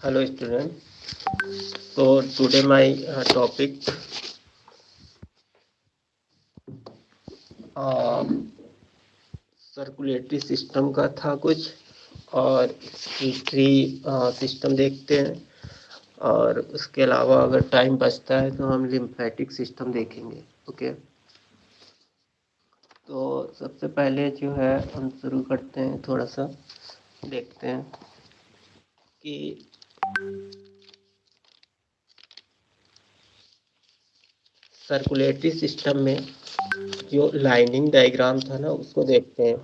Hello student. So today my topic circulatory system का था कुछ और हिस्ट्री सिस्टम देखते हैं और उसके अलावा अगर टाइम बचता है तो हम लिम्फेटिक सिस्टम देखेंगे। ओके, तो सबसे पहले जो है हम शुरू करते हैं, थोड़ा सा देखते हैं कि सर्कुलेटरी सिस्टम में जो लाइनिंग डायग्राम था ना उसको देखते हैं।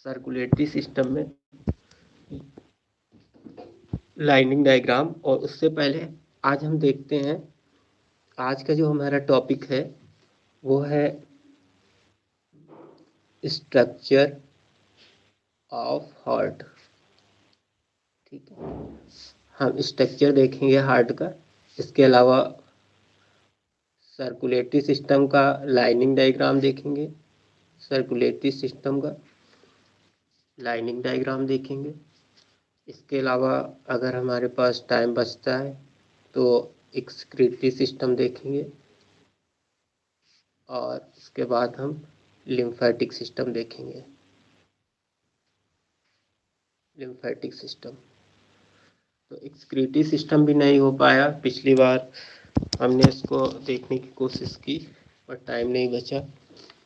सर्कुलेटरी सिस्टम में लाइनिंग डायग्राम, और उससे पहले आज हम देखते हैं, आज का जो हमारा टॉपिक है वो है स्ट्रक्चर ऑफ हार्ट। ठीक है, हम स्ट्रक्चर देखेंगे हार्ट का। इसके अलावा सर्कुलेटरी सिस्टम का लाइनिंग डायग्राम देखेंगे, सर्कुलेटरी सिस्टम का लाइनिंग डायग्राम देखेंगे। इसके अलावा अगर हमारे पास टाइम बचता है तो एक्सक्रीटरी सिस्टम देखेंगे और उसके बाद हम लिम्फेटिक सिस्टम देखेंगे। लिम्फेटिक सिस्टम तो एक्सक्रीटरी सिस्टम भी नहीं हो पाया, पिछली बार हमने इसको देखने की कोशिश की पर टाइम नहीं बचा,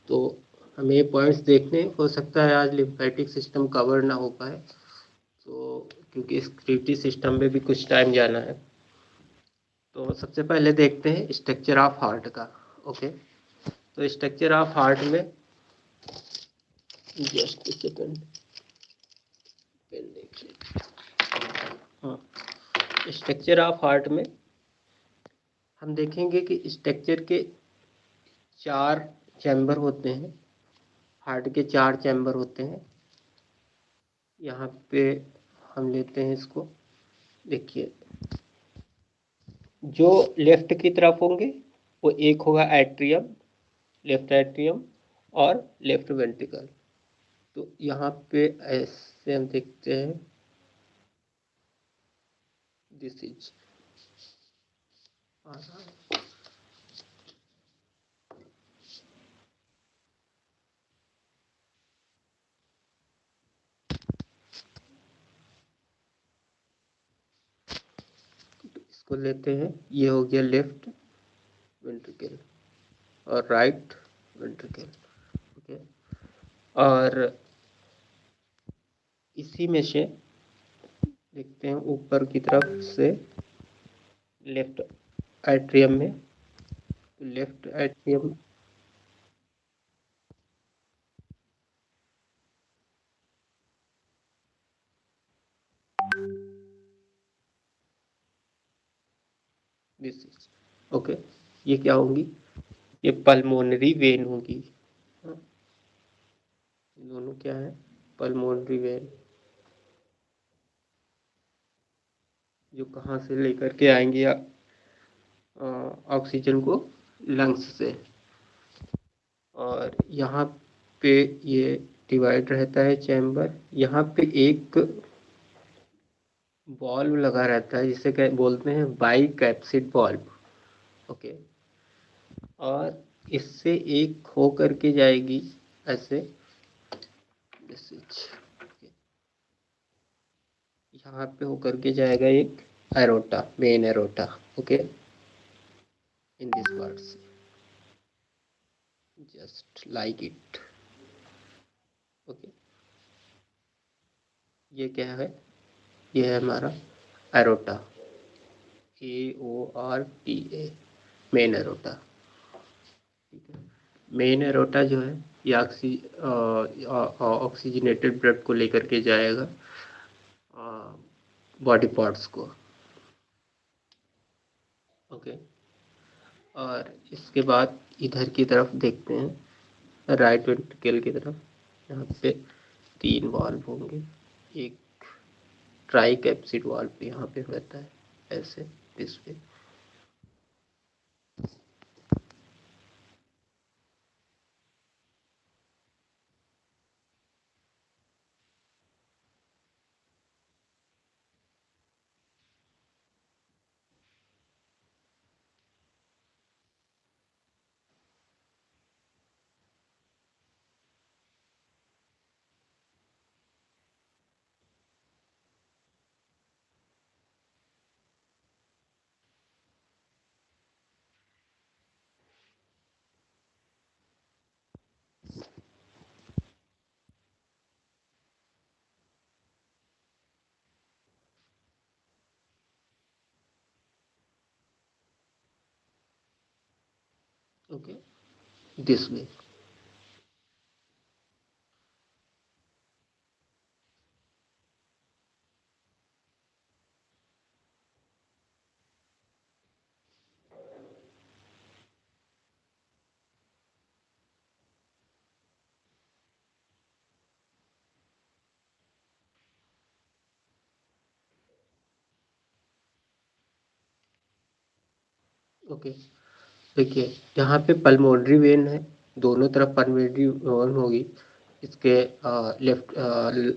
तो हमें ये पॉइंट्स देखने, हो सकता है आज लिम्फेटिक सिस्टम कवर ना हो पाए, तो क्योंकि एक्सक्रीटरी सिस्टम में भी कुछ टाइम जाना है। तो सबसे पहले देखते हैं स्ट्रक्चर ऑफ हार्ट का। ओके, तो स्ट्रक्चर ऑफ हार्ट में जस्ट सेकंड पेन देखिए। हाँ, स्ट्रक्चर ऑफ हार्ट में हम देखेंगे कि स्ट्रक्चर के 4 चैम्बर होते हैं। हार्ट के 4 चैम्बर होते हैं। यहाँ पे हम लेते हैं इसको, देखिए जो लेफ्ट की तरफ होंगे वो एक होगा एट्रियम, लेफ्ट एट्रियम और लेफ्ट वेंट्रिकल। तो यहाँ पे ऐसे हम देखते हैं, दिस इज इसको लेते हैं, ये हो गया लेफ्ट वेंट्रिकल और राइट वेंट्रिकल। ओके, और इसी में से देखते हैं ऊपर की तरफ से लेफ्ट एट्रियम में, तो left atrium this is okay, ये क्या होंगी, ये पल्मोनरी वेन होगी। हाँ, दोनों क्या है, पल्मोनरी वेन, जो कहाँ से लेकर के आएंगे ऑक्सीजन को लंग्स से। और यहाँ पे ये डिवाइड रहता है चैम्बर, यहाँ पे एक बॉल्व लगा रहता है जिसे बोलते हैं बाई कैप्सिड बॉल्व। ओके, और इससे एक हो करके जाएगी ऐसे, यहाँ पे होकर के जाएगा एक aorta, main aorta. Okay, in this parts just like it. Okay, ये क्या है, ये है हमारा एरोटा, AORTA, मेन एरोटा। ठीक है, मेन एरोटा जो है ये ऑक्सीजनेटेड ब्लड को लेकर के जाएगा बॉडी पार्ट्स को। ओके, और इसके बाद इधर की तरफ देखते हैं, राइट वेंट्रिकल की तरफ, यहाँ पे 3 वाल्व होंगे। एक ट्राई कैप्सिड वाल्व यहाँ पे रहता है ऐसे, इस पे। Okay, this way. ओके, देखिए यहाँ पे पल्मोनरी वेन है, दोनों तरफ पल्मोनरी वेन होगी इसके लेफ्ट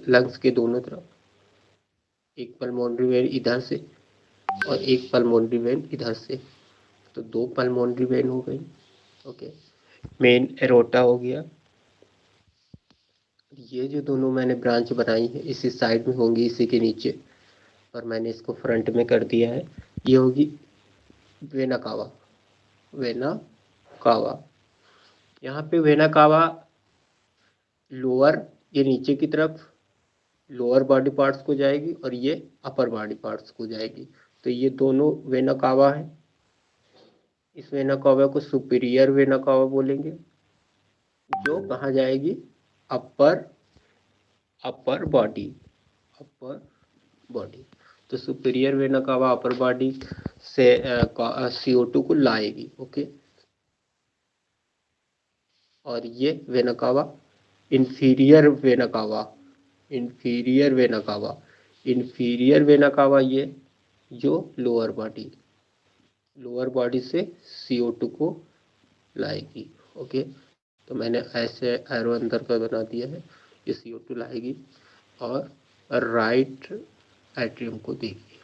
लंग्स के दोनों तरफ, एक पल्मोनरी वेन इधर से और एक पल्मोनरी वेन इधर से, तो दो पल्मोनरी वेन हो गई। ओके, मेन एरोटा हो गया। ये जो दोनों मैंने ब्रांच बनाई है इसी साइड में होंगी, इसी के नीचे, और मैंने इसको फ्रंट में कर दिया है। ये होगी वेना कावा, वेना कावा। यहाँ पे वेना कावा लोअर, ये नीचे की तरफ लोअर बॉडी पार्ट्स को जाएगी और ये अपर बॉडी पार्ट्स को जाएगी। तो ये दोनों वेना कावा है। इस वेना कावा को सुपीरियर वेना कावा बोलेंगे, जो कहाँ जाएगी, अपर अपर बॉडी, अपर बॉडी। तो superior vena cava upper body से CO2 को लाएगी। ओके, और ये vena cava inferior vena cava, inferior vena cava, inferior vena cava ये जो लोअर बॉडी से CO2 को लाएगी। ओके, तो मैंने ऐसे एरो अंदर का बना दिया है, ये CO2 लाएगी और राइट एट्रियम को देगी।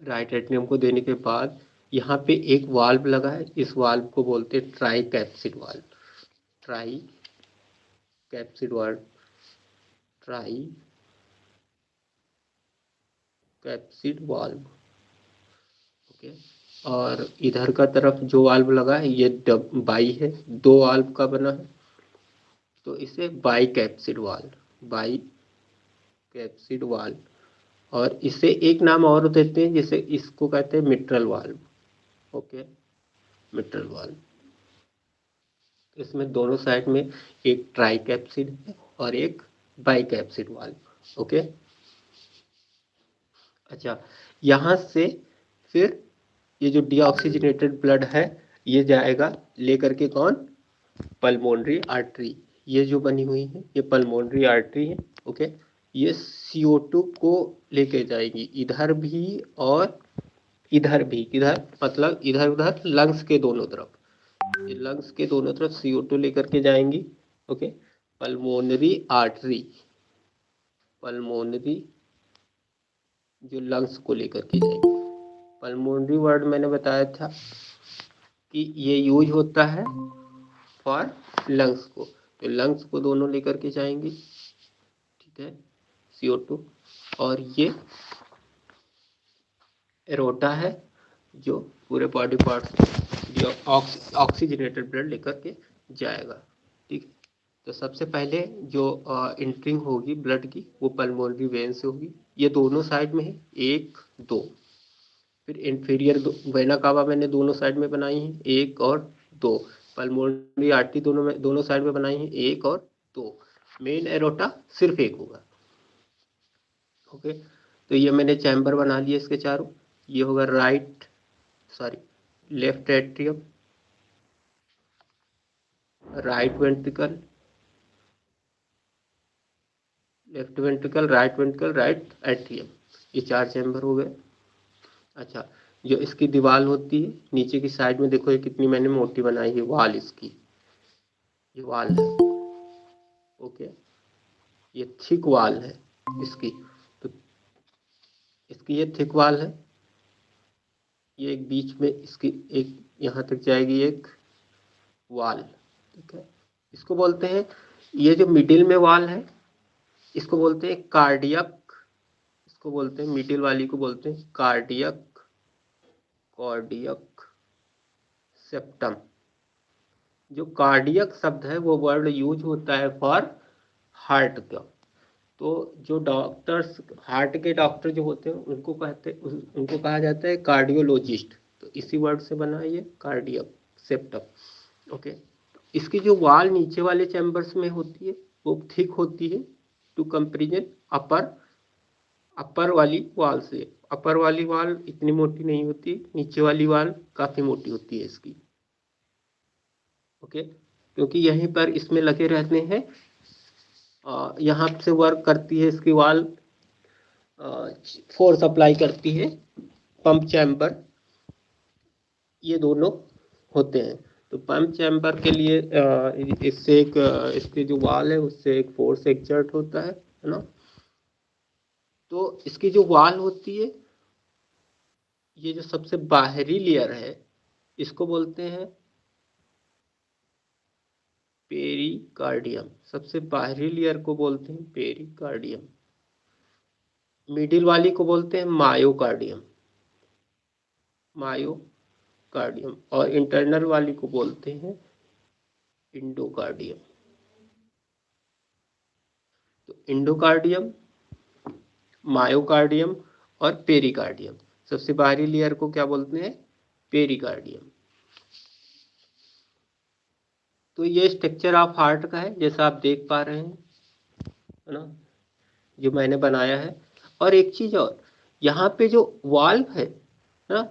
राइट एट्रियम को देने के बाद यहाँ पे एक वाल्व लगा है, इस वाल्व को बोलते हैं try capsid valve, try capsid valve, try capsid valve. Okay, और इधर का तरफ जो वाल्व लगा है ये बाई है, दो वाल्व का बना है, तो इसे by capsid valve, by capsid valve. और इसे एक नाम और देते हैं, जिसे इसको कहते हैं mitral valve. Okay, mitral valve. इसमें दोनों साइड में एक ट्राई कैप्सिड है और एक बाई कैप्सिड वाल्व। ओके, अच्छा, यहाँ से फिर ये जो डीऑक्सीजनेटेड ब्लड है ये जाएगा लेकर के कौन, पल्मोनरी आर्टरी। ये जो बनी हुई है ये पल्मोनरी आर्टरी है। ओके, ये CO2 को लेके जाएगी इधर भी और इधर भी, इधर मतलब इधर उधर लंग्स के दोनों तरफ, ये लंग्स के दोनों तरफ CO2 लेकर के जाएंगी। ओके, पल्मोनरी आर्टरी, पल्मोनरी जो लंग्स को लेकर के जाएंगी। पल्मोनरी वर्ड मैंने बताया था कि ये यूज होता है फॉर लंग्स को, तो लंग्स को दोनों लेकर के जाएंगे। ठीक है, CO2, और ये एरोटा है जो पूरे बॉडी पार्ट्स ऑक्सीजनेटेड ब्लड लेकर के जाएगा। ठीक है, तो सबसे पहले जो इंट्रिंग होगी ब्लड की वो पल्मोनरी वेन से होगी, ये दोनों साइड में है, एक दो। फिर इंफीरियर वेना कावा मैंने दोनों साइड में बनाई है, एक और दो। पल्मोनरी आर्टरी दोनों साइड में बनाई है, एक और दो। मेन एरोटा सिर्फ एक होगा। ओके, तो ये मैंने चैम्बर बना लिया इसके चारों। ये होगा left atrium, right ventricle, left ventricle, right atrium, ये चार चैम्बर हो गए। अच्छा, जो इसकी दीवार होती है नीचे की साइड में देखो, ये कितनी मैंने मोटी बनाई है वाल इसकी, ये वाल है। ओके, ये थिक वाल है इसकी, तो इसकी ये थिक वाल है। ये एक बीच में इसकी एक यहाँ तक जाएगी एक वाल। ठीक है, इसको बोलते हैं, ये जो मिडिल में वाल है इसको बोलते हैं कार्डियक, इसको बोलते हैं मिडिल वाली को बोलते हैं कार्डियक, कार्डियक सेप्टम। जो कार्डियक शब्द है वो वर्ड यूज होता है फॉर हार्ट का। तो जो डॉक्टर्स, हार्ट के डॉक्टर जो होते हैं उनको कहा जाता है कार्डियोलॉजिस्ट। तो इसी वर्ड से बना है ये कार्डियक सेप्टम। ओके, इसकी जो वाल नीचे वाले चैम्बर्स में होती है वो थिक होती है टू कंपेरिजन अपर वाली वाल से। अपर वाली वाल इतनी मोटी नहीं होती, नीचे वाली वाल काफी मोटी होती है इसकी। ओके, क्योंकि यहीं पर इसमें लगे रहते हैं, यहाँ से वर्क करती है इसकी वाल, फोर्स अप्लाई करती है पंप चैम्बर, ये दोनों होते हैं। तो पंप चैम्बर के लिए इससे एक इसके जो वाल है उससे एक फोर्स एक्सर्ट होता है ना। तो इसकी जो वाल होती है, ये जो सबसे बाहरी लेयर है इसको बोलते हैं पेरिकार्डियम। सबसे बाहरी लेयर को बोलते हैं पेरिकार्डियम। मिडिल वाली को बोलते हैं मायोकार्डियम, मायोकार्डियम। और इंटरनल वाली को बोलते हैं इंडोकार्डियम। तो इंडोकार्डियम, मायोकार्डियम और पेरिकार्डियम। सबसे बाहरी लेयर को क्या बोलते हैं? पेरिकार्डियम। तो ये स्ट्रक्चर ऑफ हार्ट का है, जैसा आप देख पा रहे हैं, है ना, जो मैंने बनाया है। और एक चीज और, यहाँ पे जो वाल्व है ना,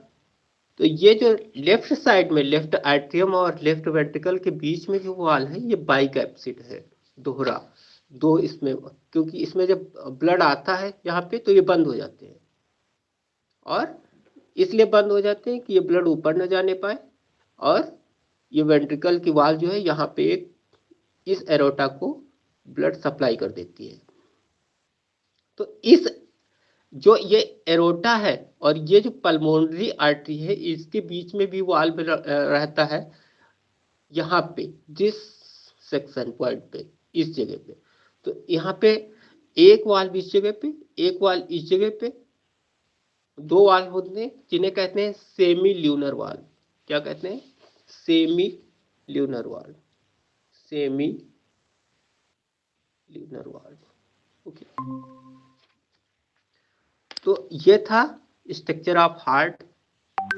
तो ये जो लेफ्ट साइड में, लेफ्ट एट्रियम और लेफ्ट वेंट्रिकल के बीच में जो वाल है ये बाइकैप्सिड है, दोहरा। दो इसमें, क्योंकि इसमें जब ब्लड आता है यहाँ पे तो ये बंद हो जाते हैं, और इसलिए बंद हो जाते हैं कि ये ब्लड ऊपर न जाने पाए, और ये वेंट्रिकल की वाल जो है यहाँ पे एक इस एरोटा को ब्लड सप्लाई कर देती है। तो इस जो ये एरोटा है और ये जो पल्मोनरी आर्टरी है, इसके बीच में भी वाल्व रहता है, यहाँ पे जिस सेक्शन पॉइंट पे, इस जगह पे। तो यहाँ पे एक वाल्व इस जगह पे, एक वाल्व इस जगह पे, दो वाल्व होते हैं जिन्हें कहते हैं सेमी ल्यूनर वाल्व। क्या कहते हैं? Semi lunar valve, semi lunar valve. Okay, तो ये था structure of heart.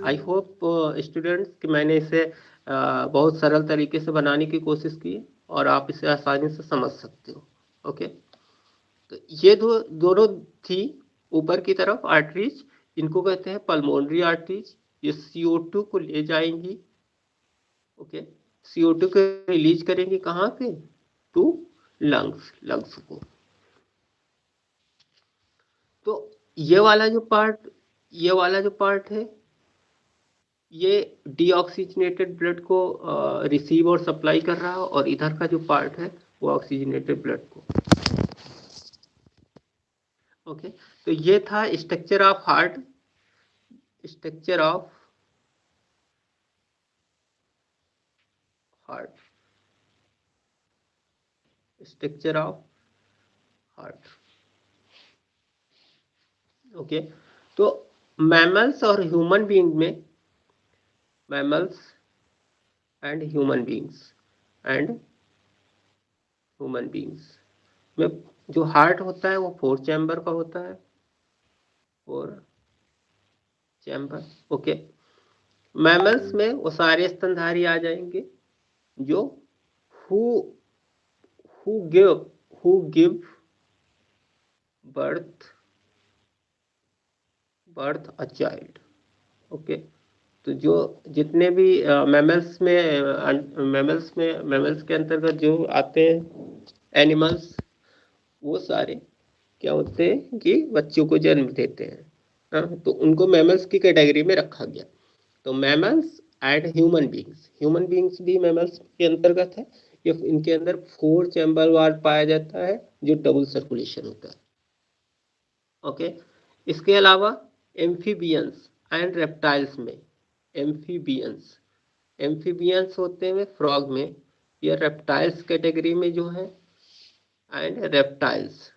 I hope students कि मैंने इसे बहुत सरल तरीके से बनाने की कोशिश की और आप इसे आसानी से समझ सकते हो। ओके, तो ये दोनों थी ऊपर की तरफ आर्टरीज, इनको कहते हैं पल्मोनरी आर्टरीज। ये CO2 को ले जाएंगी। ओके, CO2 को रिलीज करेंगे कहाँ पे? टू लंग्स को। तो ये वाला जो पार्ट है, ये डीऑक्सीजनेटेड ब्लड को रिसीव और सप्लाई कर रहा है, और इधर का जो पार्ट है वो ऑक्सीजनेटेड ब्लड को। ओके, तो ये था structure of heart, structure of heart, structure of heart. Okay, तो मैमल्स और ह्यूमन बीइंग में, मैमल्स एंड ह्यूमन बीइंग्स में जो हार्ट होता है वो 4 चैम्बर का होता है, 4 चैम्बर। ओके, मैमल्स में वो सारे स्तनधारी आ जाएंगे जो who give birth a child। Okay, तो जो जितने भी मैमल्स के अंतर्गत जो आते हैं एनिमल्स, वो सारे क्या होते हैं कि बच्चों को जन्म देते हैं। तो उनको मैमल्स की कैटेगरी में रखा गया। तो मैमल्स एंड ह्यूमन बीइंग्स भी मैमल्स के अंतर्गत है। ये इनके अंदर 4 चैम्बर वाल्व पाया जाता है जो डबल सर्कुलेशन होता है। ओके, इसके अलावा एम्फीबियंस एंड रेप्टाइल्स में, एम्फीबियंस होते हैं फ्रॉग में, ये रेप्टाइल्स कैटेगरी में जो है, एंड रेप्टाइल्स।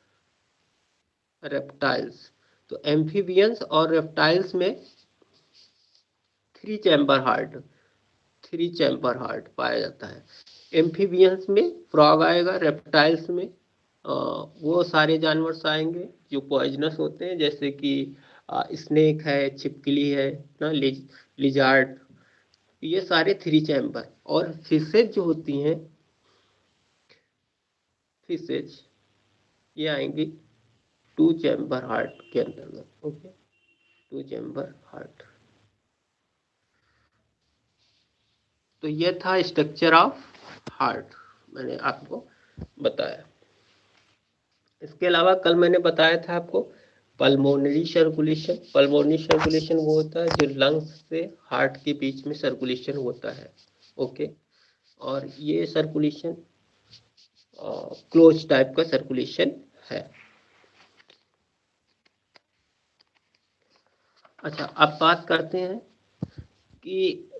तो एम्फीबियंस और रेप्टाइल्स में 3 चैम्बर हार्ट पाया जाता है। एम्फीबियंस में फ्रॉग आएगा, रेप्टाइल्स में वो सारे जानवर आएंगे जो पॉइजनस होते हैं, जैसे कि स्नेक है, छिपकली है ना, लिजार्ड, ये सारे 3 चैम्बर, और फिशेज जो होती हैं, फिशेज ये आएंगी 2 चैम्बर हार्ट के अंतर्गत। Okay, 2 chamber heart. तो ये था स्ट्रक्चर ऑफ हार्ट, मैंने आपको बताया। इसके अलावा कल मैंने बताया था आपको पल्मोनरी सर्कुलेशन। पल्मोनरी सर्कुलेशन वो होता है जो लंग्स से हार्ट के बीच में सर्कुलेशन होता है। ओके, और ये सर्कुलेशन क्लोज टाइप का सर्कुलेशन है। अच्छा, अब बात करते हैं कि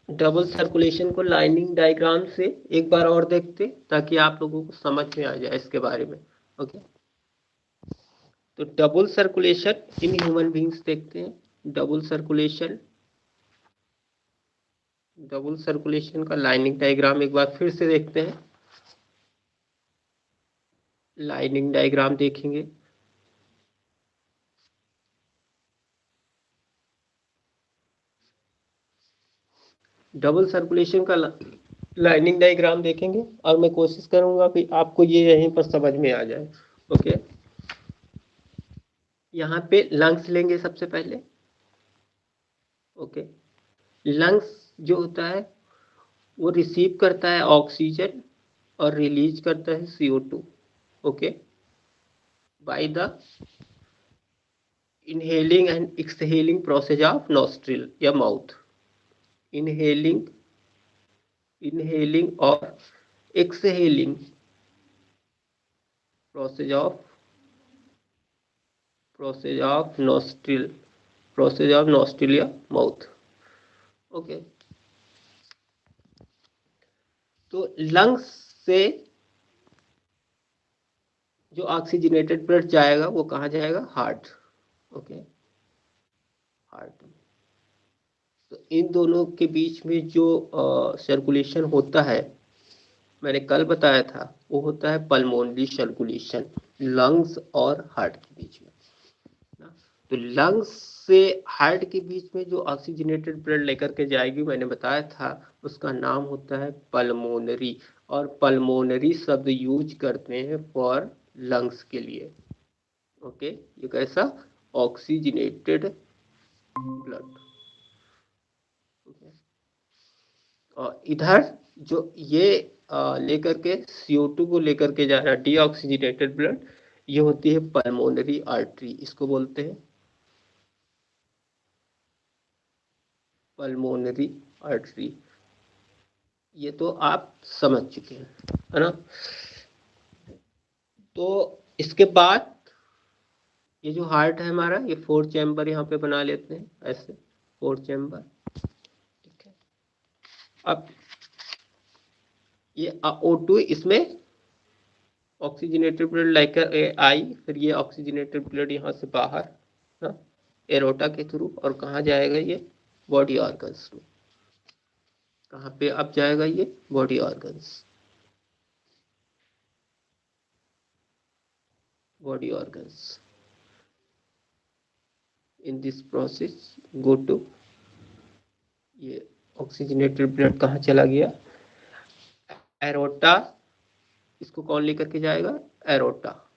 डबल सर्कुलेशन को लाइनिंग डायग्राम से एक बार और देखते, ताकि आप लोगों को समझ में आ जाए इसके बारे में। ओके, तो double circulation in human beings देखते हैं। डबल सर्कुलेशन का लाइनिंग डायग्राम एक बार फिर से देखते हैं। लाइनिंग डायग्राम देखेंगे। डबल सर्कुलेशन का लाइनिंग डायग्राम देखेंगे, और मैं कोशिश करूंगा कि आपको ये यहीं पर समझ में आ जाए। ओके, यहाँ पे लंग्स लेंगे सबसे पहले। ओके, लंग्स जो होता है वो रिसीव करता है ऑक्सीजन और रिलीज करता है CO2। Okay, by the inhaling and exhaling process of nostril या माउथ। इनहेलिंग और एक्सहेलिंग प्रोसेस ऑफ नॉस्ट्रिल या माउथ। ओके, तो लंग्स से जो ऑक्सीजनेटेड ब्लड जाएगा वो कहाँ जाएगा? हार्ट। Okay, heart. तो इन दोनों के बीच में जो सर्कुलेशन होता है, मैंने कल बताया था, वो होता है पल्मोनरी सर्कुलेशन, लंग्स और हार्ट के बीच में ना। तो लंग्स से हार्ट के बीच में जो ऑक्सीजनेटेड ब्लड लेकर के जाएगी, मैंने बताया था उसका नाम होता है पल्मोनरी। और पल्मोनरी शब्द यूज करते हैं फॉर लंग्स के लिए। ओके, ये कैसा? Oxygenated blood. और इधर जो ये लेकर के CO2 को लेकर के जा रहा है डीऑक्सीजनेटेड ब्लड, ये होती है पल्मोनरी आर्टरी। इसको बोलते हैं पल्मोनरी आर्टरी। ये तो आप समझ चुके हैं, है ना। तो इसके बाद ये जो हार्ट है हमारा, ये 4 चैम्बर यहाँ पे बना लेते हैं ऐसे, 4 चैम्बर। ठीक है, अब ये O2 इसमें ऑक्सीजनेटेड ब्लड लेकर आई, फिर ये ऑक्सीजनेटेड ब्लड यहाँ से बाहर ना एरोटा के थ्रू, और कहाँ जाएगा? ये बॉडी ऑर्गन्स में। कहाँ पे अब जाएगा? ये body organs. Body organs in this process go to, ये ऑक्सीजनेटेड ब्लड कहाँ चला गया? एरोटा। इसको कौन लेकर के जाएगा? एरोटा।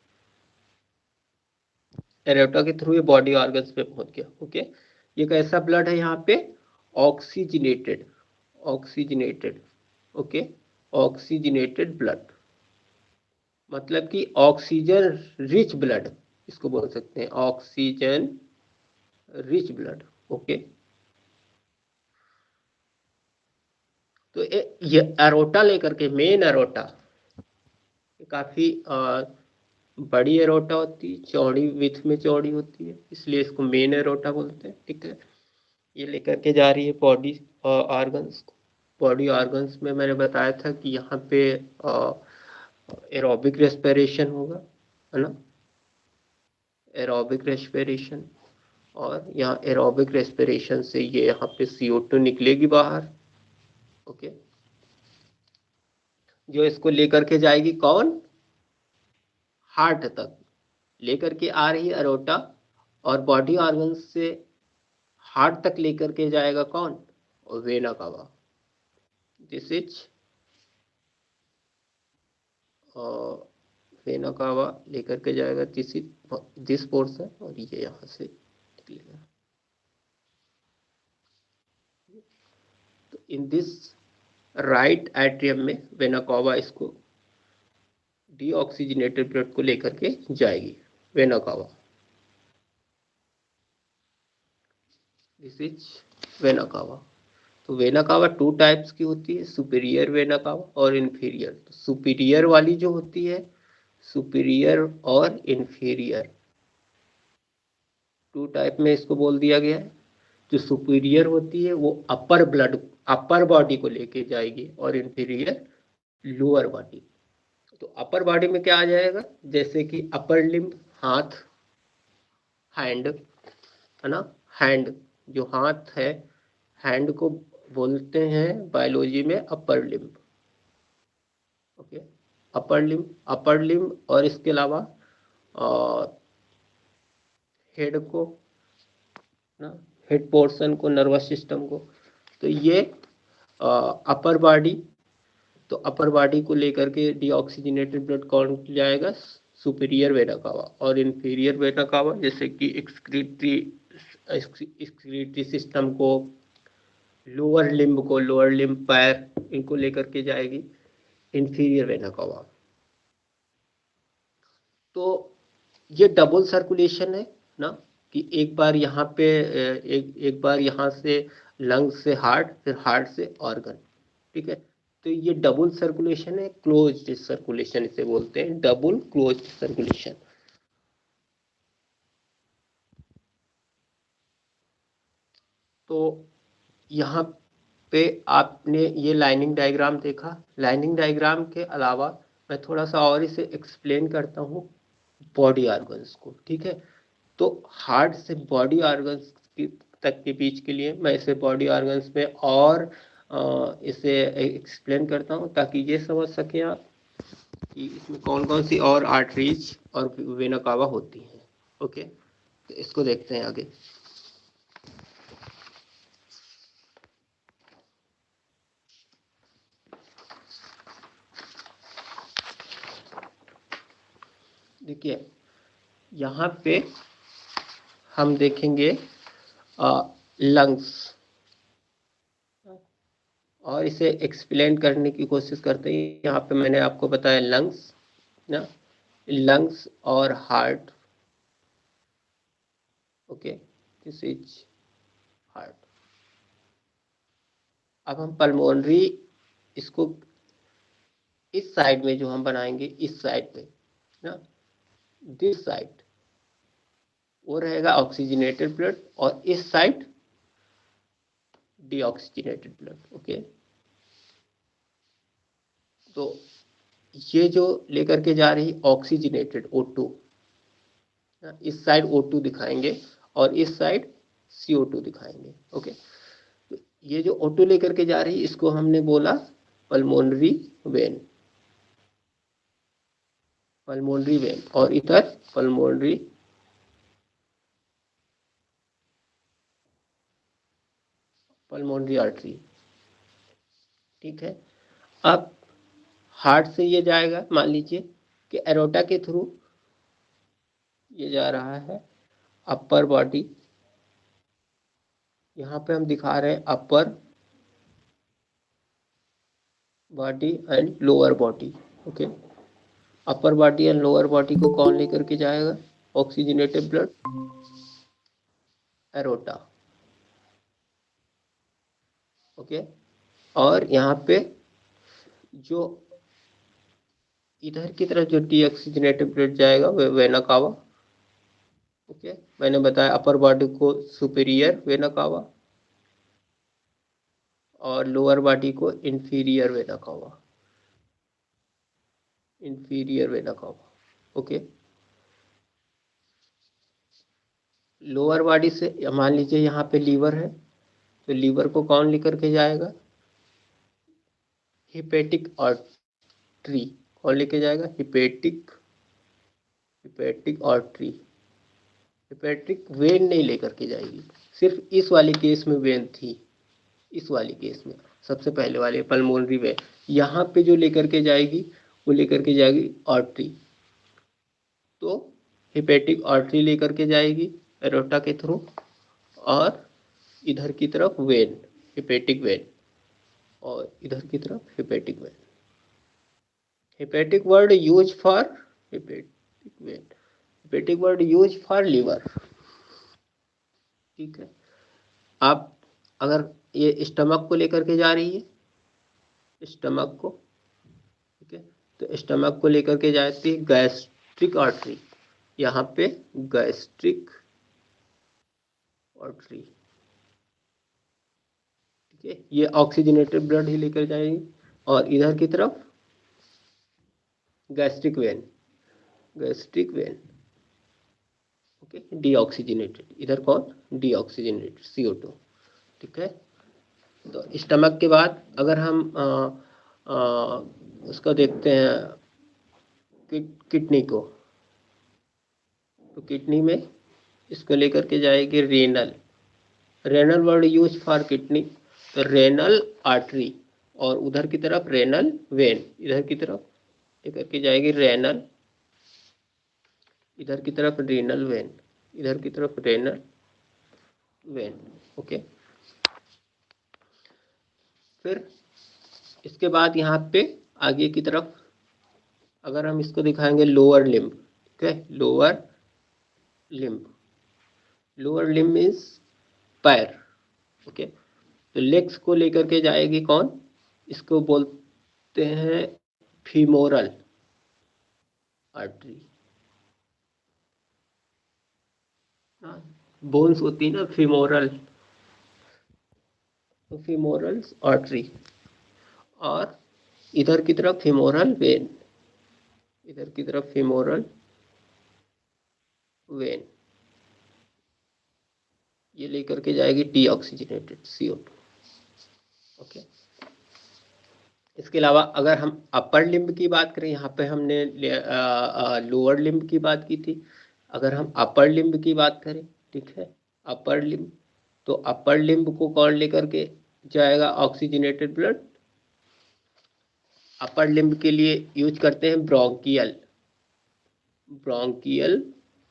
एरोटा के थ्रू ये बॉडी ऑर्गन्स पे पहुंच गया। ओके, ये कैसा ब्लड है यहाँ पे? Oxygenated. Oxygenated. Okay, oxygenated blood, मतलब कि ऑक्सीजन रिच ब्लड, इसको बोल सकते हैं ऑक्सीजन रिच ब्लड। ओके, तो ये एरोटा लेकर के, मेन एरोटा काफी बड़ी एरोटा होती है, चौड़ी, विथ में चौड़ी होती है, इसलिए इसको मेन एरोटा बोलते हैं। ठीक है, ये लेकर के जा रही है बॉडी ऑर्गन्स को। बॉडी ऑर्गन्स में मैंने बताया था कि यहाँ पे एरोबिक रेस्पिरेशन होगा, है ना, एरोबिक रेस्पिरेशन। और यहाँ एरोबिक रेस्पिरेशन से ये यहाँ पे CO2 निकलेगी बाहर। ओके, जो इसको लेकर के जाएगी कौन? हार्ट तक लेकर के आ रही है एरोटा, और बॉडी ऑर्गन से हार्ट तक लेकर के जाएगा कौन? Vena cava. This is vena cava लेकर के जाएगा दिस पोर्शन, और ये यहाँ से निकलेगा। तो इन दिस राइट एट्रियम में वेना कावा इसको डीऑक्सीजनेटेड ब्लड को लेकर के जाएगी, vena cava. This is vena cava. तो वेना कावा टू टाइप्स की होती है, सुपीरियर वेना कावा और इन्फीरियर। तो सुपीरियर वाली जो होती है, सुपीरियर और इन्फीरियर टू टाइप में इसको बोल दिया गया है। जो सुपीरियर होती है वो अपर बॉडी को लेके जाएगी, और इन्फीरियर लोअर बॉडी। तो अपर बॉडी में क्या आ जाएगा, जैसे कि अपर लिम्ब हाथ, हैंड, है ना, हैंड जो हाथ है, हैंड को बोलते हैं बायोलॉजी में upper limb. Okay, upper limb और इसके अलावा हेड को ना, हेड पोर्शन को, नर्वस सिस्टम को। तो ये अपर बॉडी, तो अपर बॉडी को लेकर के डीऑक्सीजनेटेड ब्लड कौन जाएगा, सुपीरियर वेना कावा। और इन्फीरियर वेना कावा जैसे कि एक्सक्रीटरी सिस्टम को, लोअर लिम्ब पैर, इनको लेकर के जाएगी इन्फीरियर वेना कावा। तो ये डबल सर्कुलेशन है ना, कि एक बार यहाँ पे एक बार यहाँ से लंग्स से हार्ट, फिर हार्ट से ऑर्गन। ठीक है, तो ये डबल सर्कुलेशन है, क्लोज्ड सर्कुलेशन इसे बोलते हैं, डबल क्लोज्ड सर्कुलेशन। तो यहाँ पे आपने ये लाइनिंग डायग्राम देखा। लाइनिंग डायग्राम के अलावा मैं थोड़ा सा और इसे एक्सप्लेन करता हूँ बॉडी ऑर्गन्स को। ठीक है, तो हार्ट से बॉडी ऑर्गन्स तक के बीच के लिए मैं इसे बॉडी ऑर्गन्स में और इसे एक्सप्लेन करता हूँ, ताकि ये समझ सकें आप कि इसमें कौन कौन सी और आर्टरीज और वेना कावा होती हैं। ओके, तो इसको देखते हैं आगे। देखिए, यहाँ पे हम देखेंगे लंग्स, और इसे एक्सप्लेन करने की कोशिश करते हैं। यहाँ पे मैंने आपको बताया लंग्स ना, लंग्स और heart. Okay, this is heart. अब हम पल्मोनरी, इसको इस साइड में जो हम बनाएंगे, इस साइड पे ना, दिस साइड वो रहेगा ऑक्सीजनेटेड ब्लड, और इस साइड डीऑक्सीजनेटेड ब्लड। ओके, तो ये जो लेकर के जा रही ऑक्सीजनेटेड O2, इस साइड O2 दिखाएंगे और इस साइड CO2 दिखाएंगे। ओके, तो ये जो O2 लेकर के जा रही, इसको हमने बोला पल्मोनरी वेन, पल्मोनरी वेन, और इधर पल्मोनरी आर्टरी। ठीक है, अब हार्ट से ये जाएगा, मान लीजिए कि एरोटा के थ्रू ये जा रहा है अपर बॉडी। यहाँ पे हम दिखा रहे हैं upper body and lower body. Okay, upper body and lower body को कौन लेकर के जाएगा, ऑक्सीजनेटेड ब्लड, एरोटा। ओके, और यहाँ पे जो इधर की तरफ जो डीऑक्सीजनेटेड ब्लड जाएगा वो वेना कावा। ओके, मैंने बताया अपर बॉडी को सुपीरियर वेना कावा और लोअर बॉडी को inferior vena cava, inferior vena cava. Okay, lower body से मान लीजिए यहाँ पे लीवर है, तो लीवर को कौन लेकर के जाएगा, हिपेटिक आर्टरी। कौन लेके जाएगा, हिपेटिक आर्टरी। हिपेटिक वेन नहीं लेकर के जाएगी, सिर्फ इस वाले केस में वेन थी, इस वाली केस में सबसे पहले वाले पल्मोनरी वेन, यहाँ पे जो लेकर के जाएगी वो लेकर के जाएगी आर्टरी। तो हेपेटिक आर्टरी लेकर के जाएगी एरोटा के थ्रू, और इधर की तरफ वेन, हेपेटिक वेन, और इधर की तरफ hepatic when. Hepatic word use for hepatic when, hepatic word use for liver. ठीक है, आप अगर ये स्टमक को लेकर के जा रही है, स्टमक को, ठीक है, तो स्टमक को लेकर के जाती है गैस्ट्रिक आर्टरी, यहाँ पे गैस्ट्रिक आर्टरी। ठीक है, ये ऑक्सीजनेटेड ब्लड ही लेकर जाएगी, और इधर की तरफ gastric when, gastric when, okay, deoxygenated, इधर कौन, डीऑक्सीजनेटेड CO2। ठीक है, तो स्टमक के बाद अगर हम उसको देखते हैं किडनी को, तो किडनी में इसको लेकर के जाएगी renal, renal word use for kidney, तो रेनल आर्टरी, और उधर की तरफ रेनल वेन, इधर की तरफ लेकर के जाएगी रेनल, इधर की तरफ रेनल वेन, इधर की तरफ रेनल वेन। ओके, फिर इसके बाद यहाँ पे आगे की तरफ अगर हम इसको दिखाएंगे लोअर लिम्ब, ठीक है, lower limb, lower limb means पैर। ओके, तो लेग्स को लेकर के जाएगी कौन, इसको बोलते हैं फीमोरल आर्टरी। बोन्स होती है ना फीमोरल, तो फीमोरल आर्टरी, और इधर की तरफ फीमोरल वेन, इधर की तरफ फीमोरल वेन, ये लेकर के जाएगी डीऑक्सीजनेटेड CO2। ओके, इसके अलावा अगर हम अपर लिम्ब की बात करें, यहाँ पे हमने लोअर लिम्ब की बात की थी, अगर हम अपर लिम्ब की बात करें, ठीक है, अपर लिम्ब, तो अपर लिम्ब को कौन लेकर के जाएगा, ऑक्सीजनेटेड ब्लड। अपर लिम्ब के लिए यूज करते हैं ब्रोंकियल, ब्रोंकियल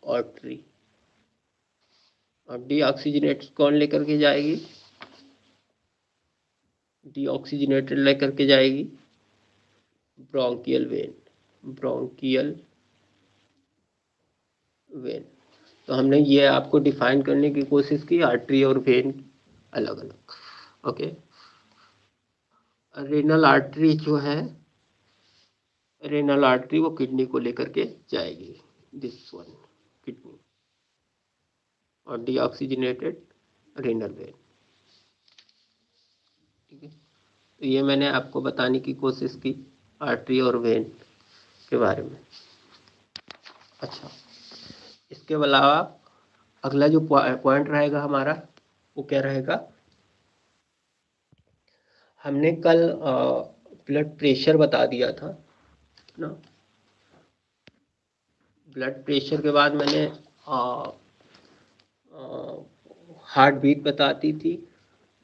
आर्टरी, और डीऑक्सीजनेटेड कौन लेकर के जाएगी, डीऑक्सीजनेटेड लेकर के जाएगी ब्रोंकियल वेन, ब्रोंकियल वेन। तो हमने ये आपको डिफाइन करने की कोशिश की, आर्टरी और वेन अलग अलग। ओके, रेनल आर्टरी जो है, रेनल आर्टरी वो किडनी को लेकर के जाएगी, दिस वन किडनी, और डीऑक्सीजनेटेड रेनल वेन। ठीक है, तो ये मैंने आपको बताने की कोशिश की आर्टरी और वेन के बारे में। अच्छा, इसके अलावा अगला जो पॉइंट रहेगा हमारा वो क्या रहेगा, हमने कल ब्लड प्रेशर बता दिया था ना, ब्लड प्रेशर के बाद मैंने हार्ट बीट बताती थी,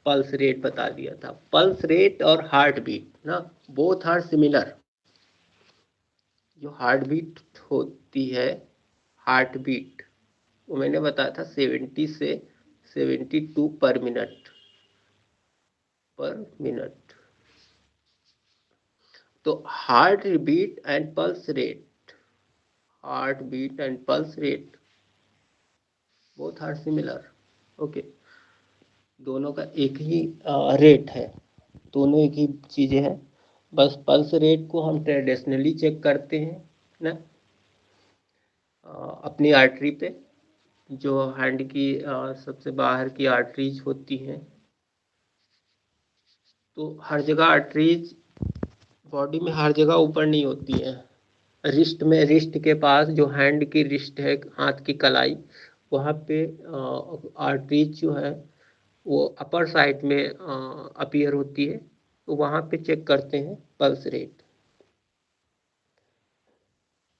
पल्स रेट बता दिया था। पल्स रेट और हार्ट बीट ना, बोथ आर सिमिलर। जो हार्ट बीट होती है, हार्ट बीट, वो मैंने बताया था 70 से 72 पर मिनट, पर मिनट। तो heart beat and pulse rate, heart beat and pulse rate both are similar. Okay, दोनों का एक ही रेट है, दोनों एक ही चीज़ें हैं, बस पल्स रेट को हम ट्रेडिशनली चेक करते हैं ना, अपनी आर्टरी पे, जो हैंड की सबसे बाहर की आर्टरीज होती हैं, तो हर जगह आर्टरीज बॉडी में हर जगह ऊपर नहीं होती है, रिस्ट में, रिस्ट के पास जो हैंड की रिस्ट है, हाथ की कलाई, वहाँ पे आर्टरीज जो है वो अपर साइड में अपीयर होती है, तो वहाँ पे चेक करते हैं पल्स रेट।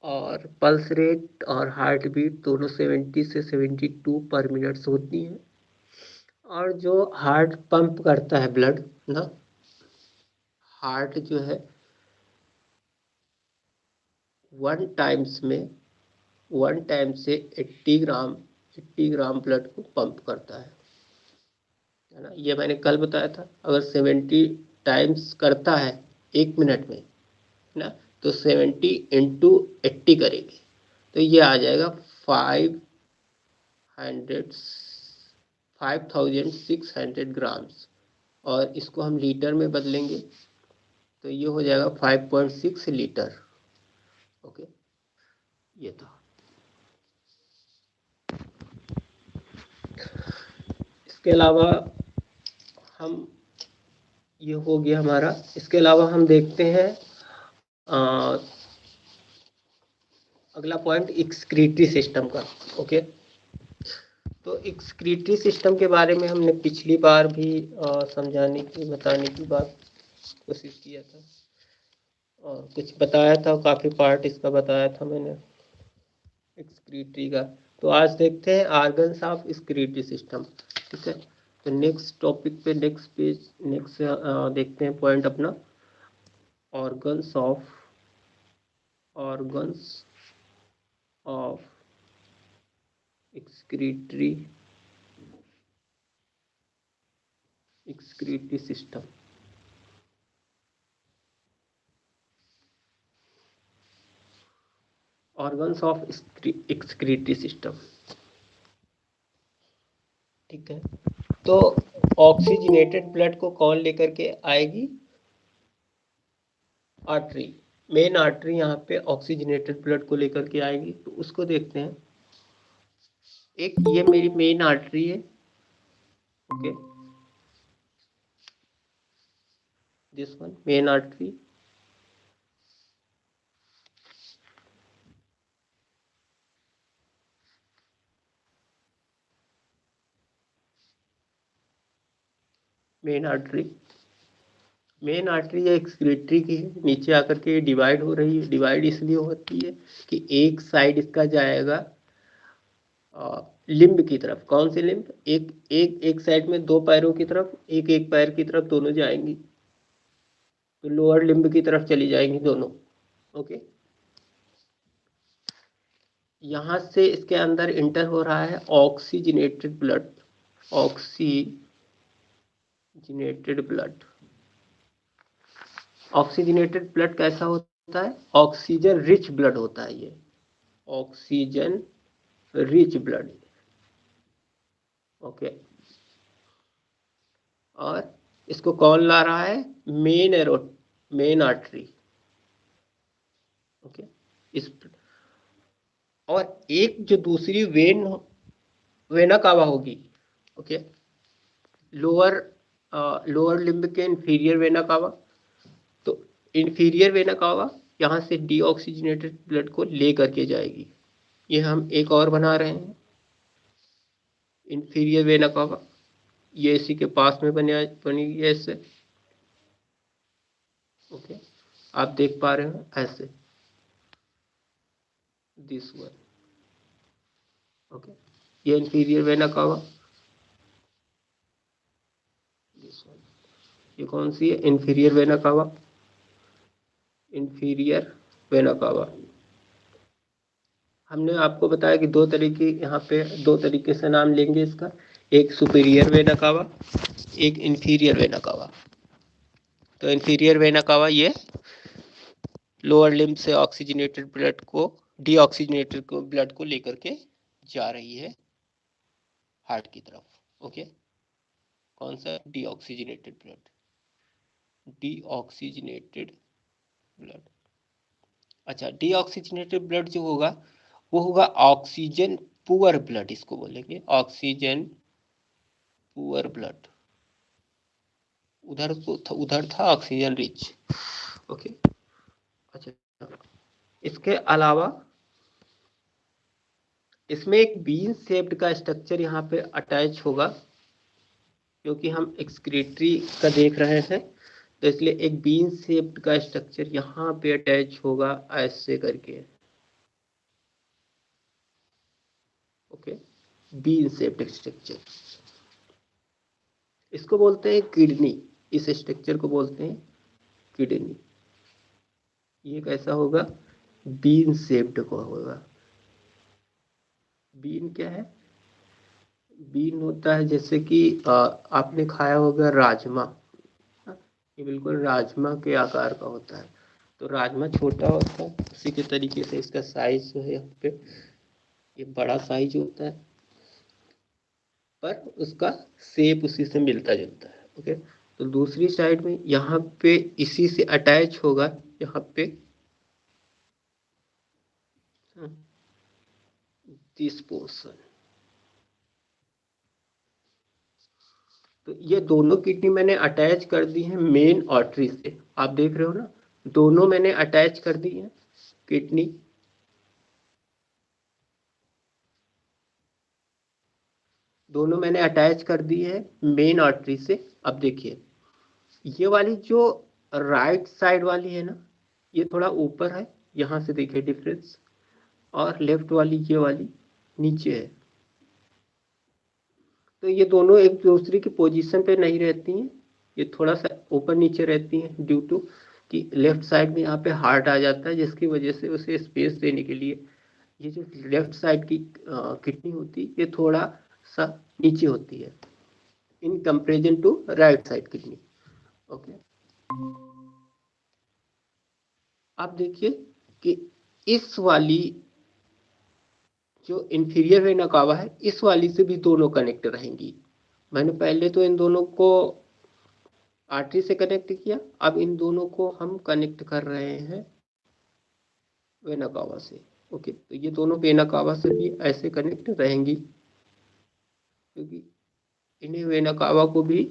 और पल्स रेट और हार्ट बीट दोनों 70 से 72 पर मिनट होती हैं। और जो हार्ट पंप करता है ब्लड ना, हार्ट जो है 1 टाइम से 80 ग्राम ब्लड को पंप करता है ना। ये मैंने कल बताया था। अगर 70 टाइम्स करता है 1 मिनट में ना, तो 70 इंटू 80 करेंगे तो ये आ जाएगा 5600 ग्राम्स। और इसको हम लीटर में बदलेंगे तो ये हो जाएगा 5.6 लीटर। ओके, ये था। इसके अलावा हम, ये हो गया हमारा। इसके अलावा हम देखते हैं अगला पॉइंट एक्सक्रीटरी सिस्टम का। ओके, तो एक्सक्रीटरी सिस्टम के बारे में हमने पिछली बार भी समझाने की, बताने की बात कोशिश किया था और कुछ बताया था, काफ़ी पार्ट इसका बताया था मैंने एक्सक्रीटरी का। तो आज देखते हैं आर्गन्स ऑफ एक्सक्रीटरी सिस्टम। ठीक है, तो नेक्स्ट टॉपिक पे, नेक्स्ट पेज, नेक्स्ट देखते हैं पॉइंट अपना, organs of excretory system. Organs of excretory system. ठीक है, तो ऑक्सीजनेटेड ब्लड को कौन लेकर के आएगी? आर्टरी, मेन आर्टरी यहाँ पे ऑक्सीजनेटेड ब्लड को लेकर के आएगी। तो उसको देखते हैं। एक ये मेरी मेन आर्टरी है। Okay, this one main artery. Main artery या एक्सक्रीटरी की है। नीचे आकर के डिवाइड हो रही है। डिवाइड इसलिए होती है कि एक साइड इसका जाएगा लिम्ब की तरफ। कौन सी लिम्ब? एक साइड में 2 पैरों की तरफ, एक पैर की तरफ दोनों जाएंगी, तो लोअर लिम्ब की तरफ चली जाएंगी दोनों। ओके, यहाँ से इसके अंदर इंटर हो रहा है ऑक्सीजनेटेड ब्लड। ऑक्सीजनेटेड ब्लड कैसा होता है? ऑक्सीजन रिच ब्लड होता है ये, ऑक्सीजन रिच ब्लड। ओके, और इसको कौन ला रहा है? Main artery. ओके, इस और एक जो दूसरी वेना कावा होगी। ओके, लोअर लिम्ब के इंफीरियर वेना कावा। तो इंफीरियर वेना कावा यहाँ से डीऑक्सीजनेटेड ब्लड को ले करके जाएगी। ये हम एक और बना रहे हैं, इंफीरियर वेना कावा। ये इसी के पास में बनी है इससे। ओके, आप देख पा रहे हो ऐसे, दिस वन। ओके, ये inferior vena cava, this one. ये कौन सी है? Inferior vena cava. Inferior vena cava. हमने आपको बताया कि 2 तरीके, यहाँ पे 2 तरीके से नाम लेंगे इसका, एक सुपीरियर वेना कावा, एक इंफीरियर वेना कावा। तो इंफीरियर वेना कावा ये लोअर लिम्ब से ऑक्सीजनेटेड ब्लड को, डीऑक्सीजनेटेड ब्लड को लेकर के जा रही है हार्ट की तरफ। ओके, कौन सा? Deoxygenated blood. अच्छा, डीऑक्सीजनेटेड ब्लड जो होगा वो होगा ऑक्सीजन पुअर ब्लड, इसको बोलेंगे ऑक्सीजन पुअर ब्लड। उधर था ऑक्सीजन रिच। ओके, अच्छा, इसके अलावा इसमें एक बीन शेप्ड का स्ट्रक्चर यहाँ पे अटैच होगा, क्योंकि हम एक्सक्रीटरी का देख रहे हैं तो इसलिए एक बीन शेप्ड का स्ट्रक्चर यहाँ पे अटैच होगा ऐसे करके। ओके, बीन शेप्ड स्ट्रक्चर, इसको बोलते हैं किडनी। इस स्ट्रक्चर को बोलते हैं किडनी, ये कैसा होगा, बीन शेप्ड को होगा। बीन क्या है, बीन होता है जैसे कि आपने खाया होगा राजमा, ये बिल्कुल राजमा के आकार का होता है। तो राजमा छोटा होता है, उसी के तरीके से इसका साइज जो है यहाँ पे ये बड़ा साइज होता है, पर उसका शेप उसी से मिलता जुलता है। ओके, तो दूसरी साइड में यहाँ पे इसी से अटैच होगा यहाँ पे दिस पोर्शन। तो ये दोनों किडनी मैंने अटैच कर दी है मेन आर्टरी से, आप देख रहे हो ना, दोनों मैंने अटैच कर दी है किडनी, दोनों मैंने अटैच कर दी है मेन आर्टरी से। अब देखिए ये वाली जो राइट साइड वाली है ना, ये थोड़ा ऊपर है, यहाँ से देखिए डिफरेंस, और लेफ्ट वाली ये वाली नीचे है। तो ये दोनों एक दूसरे की पोजीशन पे नहीं रहती हैं, ये थोड़ा सा ऊपर नीचे रहती हैं ड्यू टू कि लेफ्ट साइड में यहाँ पे हार्ट आ जाता है, जिसकी वजह से उसे स्पेस देने के लिए ये जो लेफ्ट साइड की किडनी होती है ये थोड़ा सा नीचे होती है in comparison to right side kidney. Okay, आप देखिए कि इस वाली जो इंफीरियर वेना कावा है, इस वाली से भी दोनों कनेक्ट रहेंगी। मैंने पहले तो इन दोनों को आर्टरी से कनेक्ट किया, अब इन दोनों को हम कनेक्ट कर रहे हैं वेना कावा से। ओके, तो ये दोनों वेना कावा से भी ऐसे कनेक्ट रहेंगी, क्योंकि इन्हें वेना कावा को भी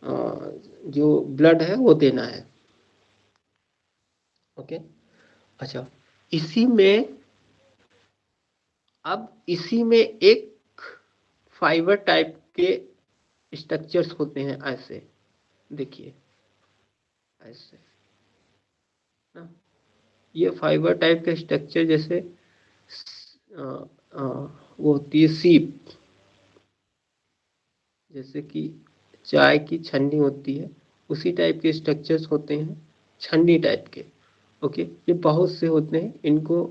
जो ब्लड है वो देना है। ओके, अच्छा, इसी में अब इसी में एक फाइबर टाइप के स्ट्रक्चर्स होते हैं, ऐसे देखिए, ऐसे ना, ये फाइबर टाइप के स्ट्रक्चर जैसे आ, आ, वो होती है सीप, जैसे कि चाय की छन्नी होती है, उसी टाइप के स्ट्रक्चर्स होते हैं, छन्नी टाइप के। ओके, ये बहुत से होते हैं, इनको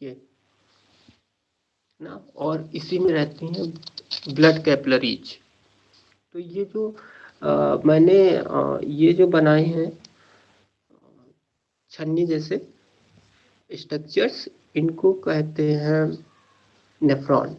ये ना, और इसी में रहती हैं ब्लड कैपिलरीज। तो ये जो मैंने ये जो बनाए हैं छन्नी जैसे स्ट्रक्चर्स, इनको कहते हैं nephron.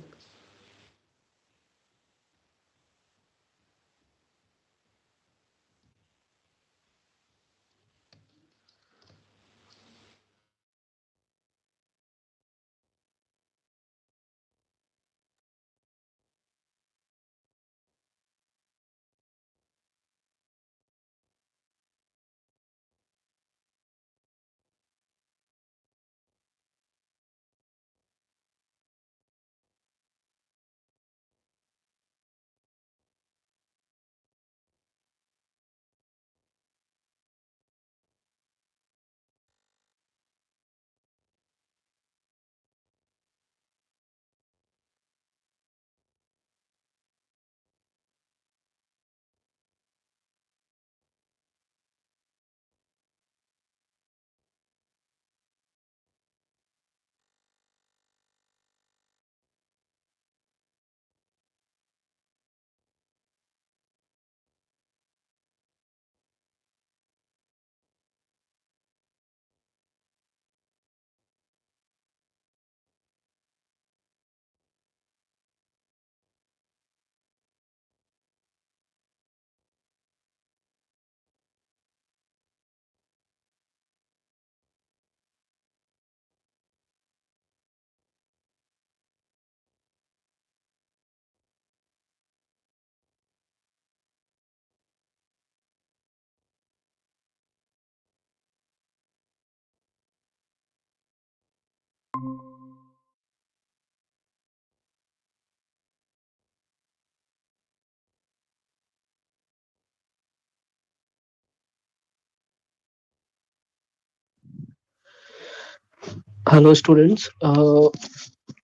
Hello, students.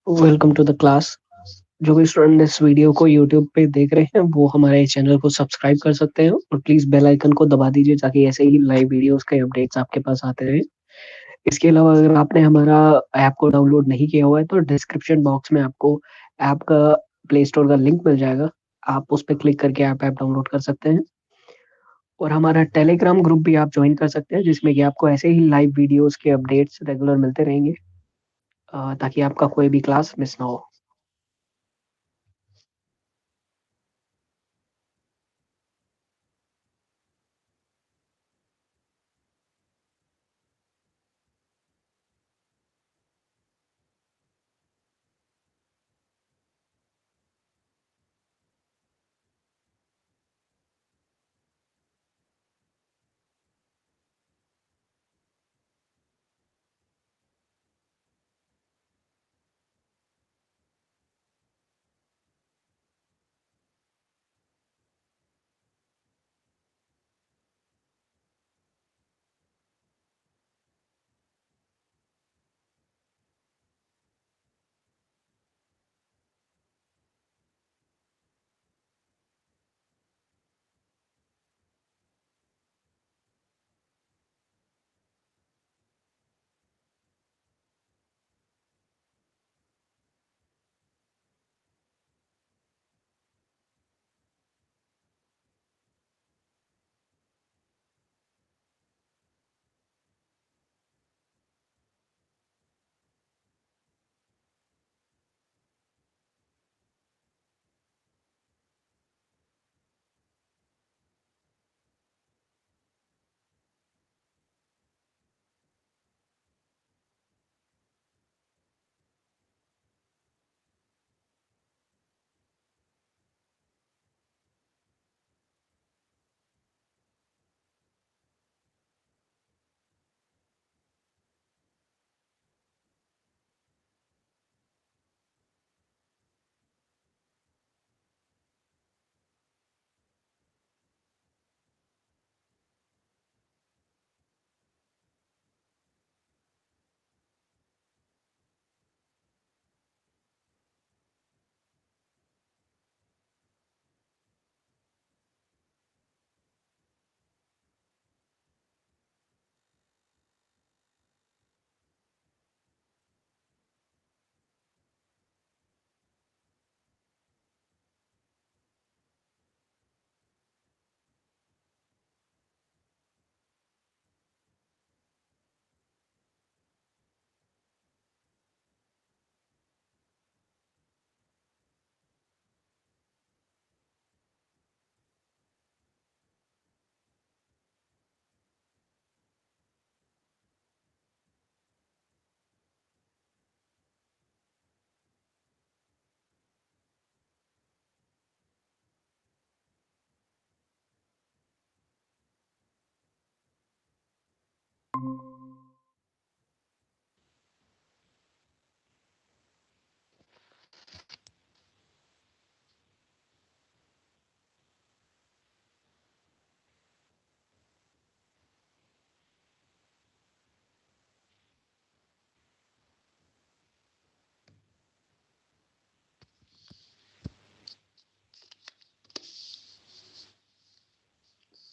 Welcome to the class. जो भी स्टूडेंट इस वीडियो को यूट्यूब पे देख रहे हैं वो हमारे चैनल को सब्सक्राइब कर सकते हैं और प्लीज़ बेल आइकन को दबा दीजिए ताकि ऐसे ही लाइव वीडियोज़ के अपडेट्स आपके पास आते रहें। इसके अलावा अगर आपने हमारा ऐप को डाउनलोड नहीं किया हुआ है तो डिस्क्रिप्शन बॉक्स में आपको ऐप का प्ले स्टोर का लिंक मिल जाएगा। आप उस पे क्लिक करके आप ऐप डाउनलोड कर सकते हैं और हमारा टेलीग्राम ग्रुप भी आप जॉइन कर सकते हैं जिसमें कि आपको ऐसे ही लाइव वीडियोज़ के अपडेट्स रेगुलर मिलते रहेंगे ताकि आपका कोई भी क्लास मिस ना हो।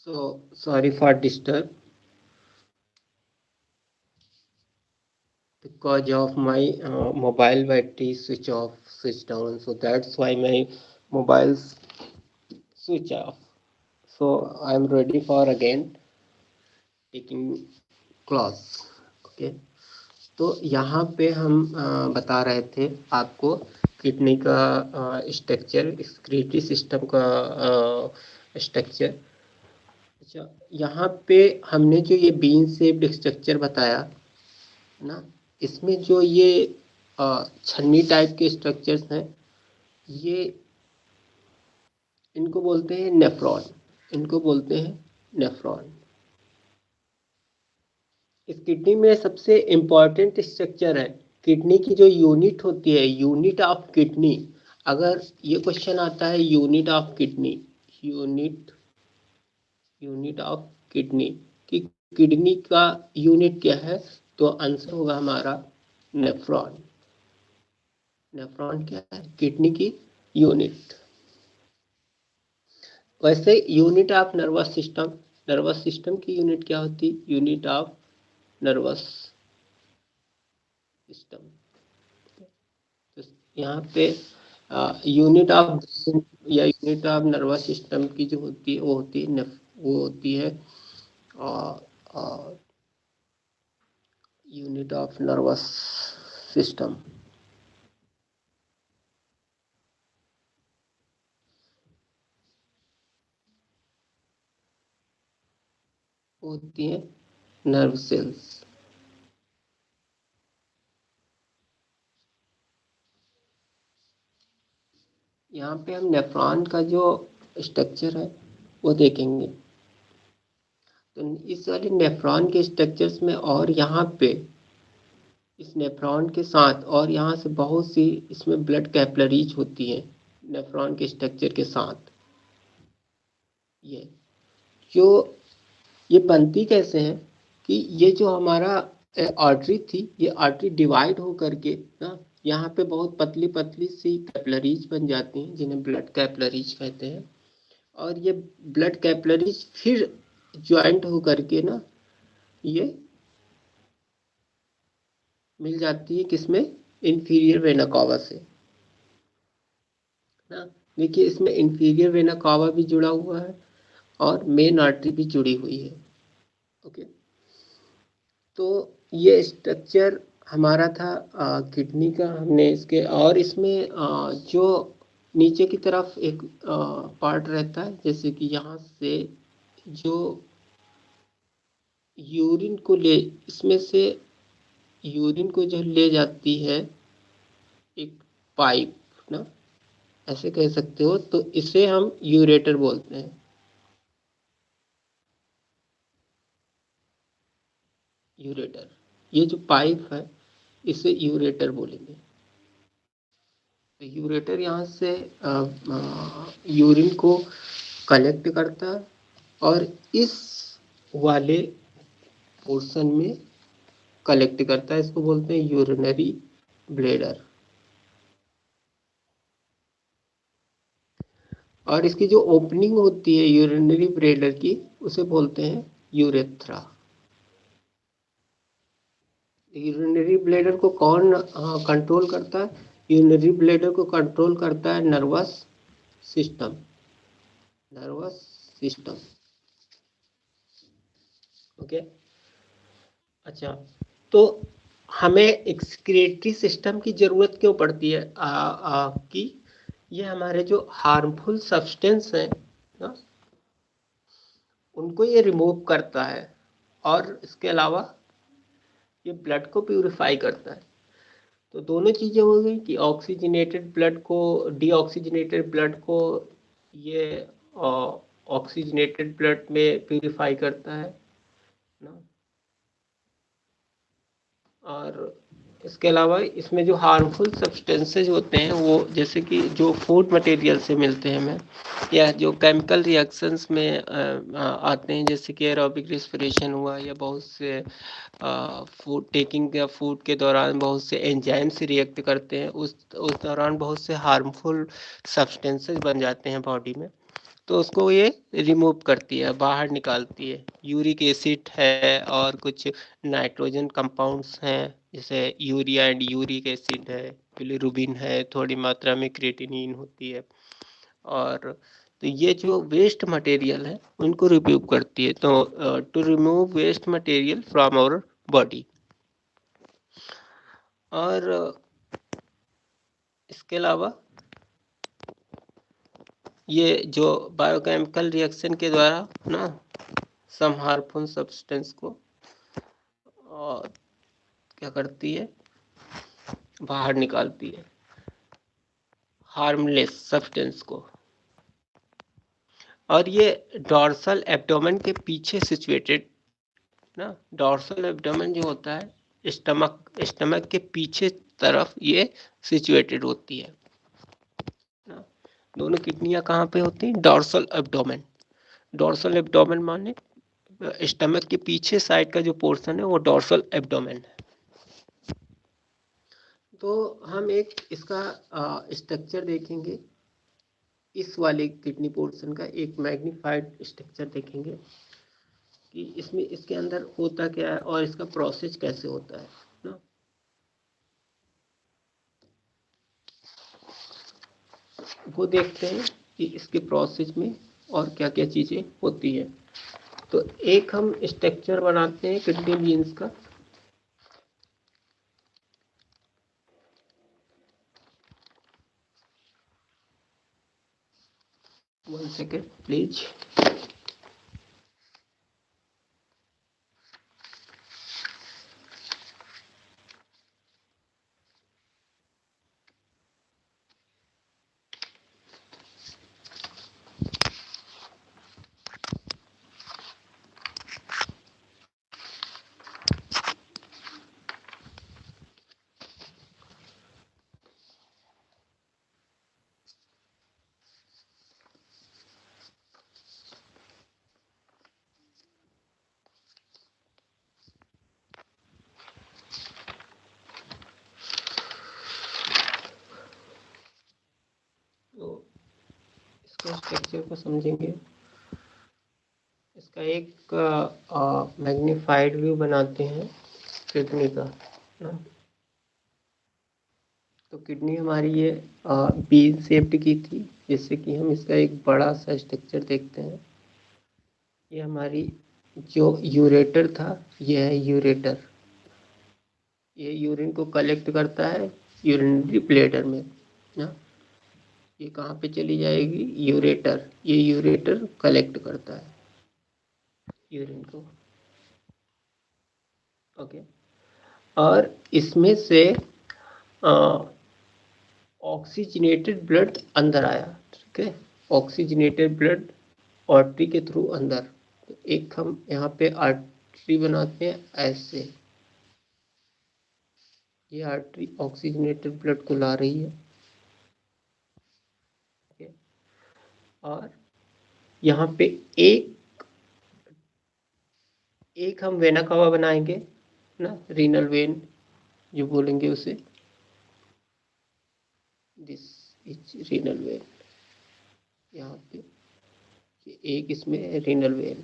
So sorry for disturb because of my mobile battery switch off, switch down. So that's why my mobile's switch off. So I'm ready for again taking class. Okay. तो यहाँ पे हम बता रहे थे आपको किडनी का स्ट्रक्चर, एक्सक्रीटरी सिस्टम का स्ट्रक्चर। अच्छा, यहाँ पे हमने जो ये बीन शेप्ड स्ट्रक्चर बताया ना, इसमें जो ये छन्नी टाइप के स्ट्रक्चर्स हैं, ये इनको बोलते हैं नेफ्रॉन, इनको बोलते हैं नेफ्रॉन। इस किडनी में सबसे इम्पॉर्टेंट स्ट्रक्चर है, किडनी की जो यूनिट होती है, यूनिट ऑफ किडनी। अगर ये क्वेश्चन आता है unit of kidney, unit unit of kidney कि किडनी का यूनिट क्या है, तो आंसर होगा हमारा नेफ्रॉन। नेफ्रॉन क्या है? किडनी की यूनिट। वैसे यूनिट ऑफ नर्वस सिस्टम की यूनिट क्या होती है? Unit of nervous system. तो यहाँ पे यूनिट ऑफ या यूनिट ऑफ नर्वस सिस्टम की जो होती है वो होती है यूनिट ऑफ नर्वस सिस्टम। होती है नर्व सेल्स। यहाँ पे हम नेफ्रॉन का जो स्ट्रक्चर है वो देखेंगे। तो इस वाले नेफ्रॉन के स्ट्रक्चर्स में और यहाँ पे इस नेफ्रॉन के साथ और यहाँ से बहुत सी इसमें ब्लड कैपिलरीज होती हैं नेफ्रॉन के स्ट्रक्चर के साथ। ये जो ये बनती कैसे है कि ये जो हमारा आर्टरी थी, ये आर्टरी डिवाइड हो करके ना यहाँ पे बहुत पतली पतली सी कैपिलरीज बन जाती हैं जिन्हें ब्लड कैपिलरीज कहते हैं। और ये ब्लड कैपिलरीज फिर ज्वाइंट हो करके ना ये मिल जाती है किसमें? इंफीरियर वेना कावा से ना। देखिए इसमें इंफीरियर वेना कावा भी जुड़ा हुआ है और मेन आर्टरी भी जुड़ी हुई है। ओके, तो ये स्ट्रक्चर हमारा था किडनी का। हमने इसके और इसमें जो नीचे की तरफ एक पार्ट रहता है, जैसे कि यहाँ से जो यूरिन को ले इसमें से यूरिन को जो ले जाती है एक पाइप ना, ऐसे कह सकते हो। तो इसे हम यूरेटर बोलते हैं। यूरेटर, ये जो पाइप है इसे यूरेटर बोलेंगे। तो यूरेटर यहाँ से यूरिन को कलेक्ट करता है और इस वाले पोर्शन में कलेक्ट करता है। इसको बोलते हैं यूरिनरी ब्लैडर। और इसकी जो ओपनिंग होती है यूरिनरी ब्लैडर की, उसे बोलते हैं यूरेथ्रा। यूरिनरी ब्लैडर को कौन कंट्रोल करता है? यूरिनरी ब्लैडर को कंट्रोल करता है nervous system. Nervous system, okay. अच्छा, तो हमें एक्सक्रीटरी सिस्टम की जरूरत क्यों पड़ती है? कि ये हमारे जो हार्मफुल सब्सटेंस हैं ना, उनको ये रिमूव करता है और इसके अलावा ये ब्लड को प्यूरिफाई करता है। तो दोनों चीज़ें हो गई कि ऑक्सीजनेटेड ब्लड को, डीऑक्सीजनेटेड ब्लड को ये ऑक्सीजनेटेड ब्लड में प्यूरिफाई करता है ना। और इसके अलावा इसमें जो हार्मफुल सब्सटेंसेज होते हैं वो, जैसे कि जो फूड मटेरियल से मिलते हैं हमें, या जो केमिकल रिएक्शंस में आते हैं, जैसे कि एरोबिक रेस्पिरेशन हुआ, या बहुत से फूड टेकिंग या फूड के दौरान बहुत से एंजाइम से रिएक्ट करते हैं, उस दौरान बहुत से हार्मफुल सब्सटेंसेज बन जाते हैं बॉडी में। तो उसको ये रिमूव करती है, बाहर निकालती है। यूरिक एसिड है और कुछ नाइट्रोजन कंपाउंड्स हैं, जैसे यूरिया एंड यूरिक एसिड है, बिलिरुबिन है, थोड़ी मात्रा में क्रिएटिनिन होती है। और तो ये जो वेस्ट मटेरियल है उनको रिमूव करती है। तो to remove waste material from our body. और इसके अलावा ये जो बायोकेमिकल रिएक्शन के द्वारा ना सम हार्मफुल सब्सटेंस को और क्या करती है, बाहर निकालती है, हार्मलेस सब्सटेंस को। और ये डॉर्सल एब्डोमेन के पीछे सिचुएटेड ना, डॉर्सल एब्डोमेन जो होता है स्टमक के पीछे तरफ ये सिचुएटेड होती है ना। दोनों किडनियां कहाँ पे होती हैं? Dorsal abdomen. डॉर्सल एब्डोमेन माने स्टमक के पीछे साइड का जो पोर्शन है वो डॉर्सल एब्डोमेन है। तो हम एक इसका स्ट्रक्चर देखेंगे, इस वाले किडनी पोर्शन का एक मैग्नीफाइड स्ट्रक्चर देखेंगे कि इसमें इसके अंदर होता क्या है और इसका प्रोसेस कैसे होता है ना। वो देखते हैं कि इसके प्रोसेस में और क्या क्या चीज़ें होती है। तो एक हम स्ट्रक्चर बनाते हैं किडनी बीन्स का। One second please. तो इसके स्ट्रक्चर को समझेंगे। इसका एक मैग्नीफाइड व्यू बनाते हैं किडनी का ना। तो किडनी हमारी ये बीन शेप्ड की थी, जिससे कि हम इसका एक बड़ा सा स्ट्रक्चर देखते हैं। ये हमारी जो यूरेटर था, ये है यूरेटर। ये यूरिन को कलेक्ट करता है यूरिनरी ब्लैडर में ना। ये कहाँ पे चली जाएगी, यूरेटर। ये यूरेटर कलेक्ट करता है यूरिन को। ओके। और इसमें से ऑक्सीजनेटेड ब्लड अंदर आया, ठीक है। ऑक्सीजनेटेड ब्लड आर्टरी के थ्रू अंदर। तो एक हम यहाँ पे आर्टरी बनाते हैं ऐसे। ये आर्टरी ऑक्सीजनेटेड ब्लड को ला रही है, ठीक है। और यहाँ पे एक हम वेना कवा बनाएंगे ना, रीनल वेन जो बोलेंगे उसे। This is renal vein. यहाँ पे ये एक इसमें रीनल वेन।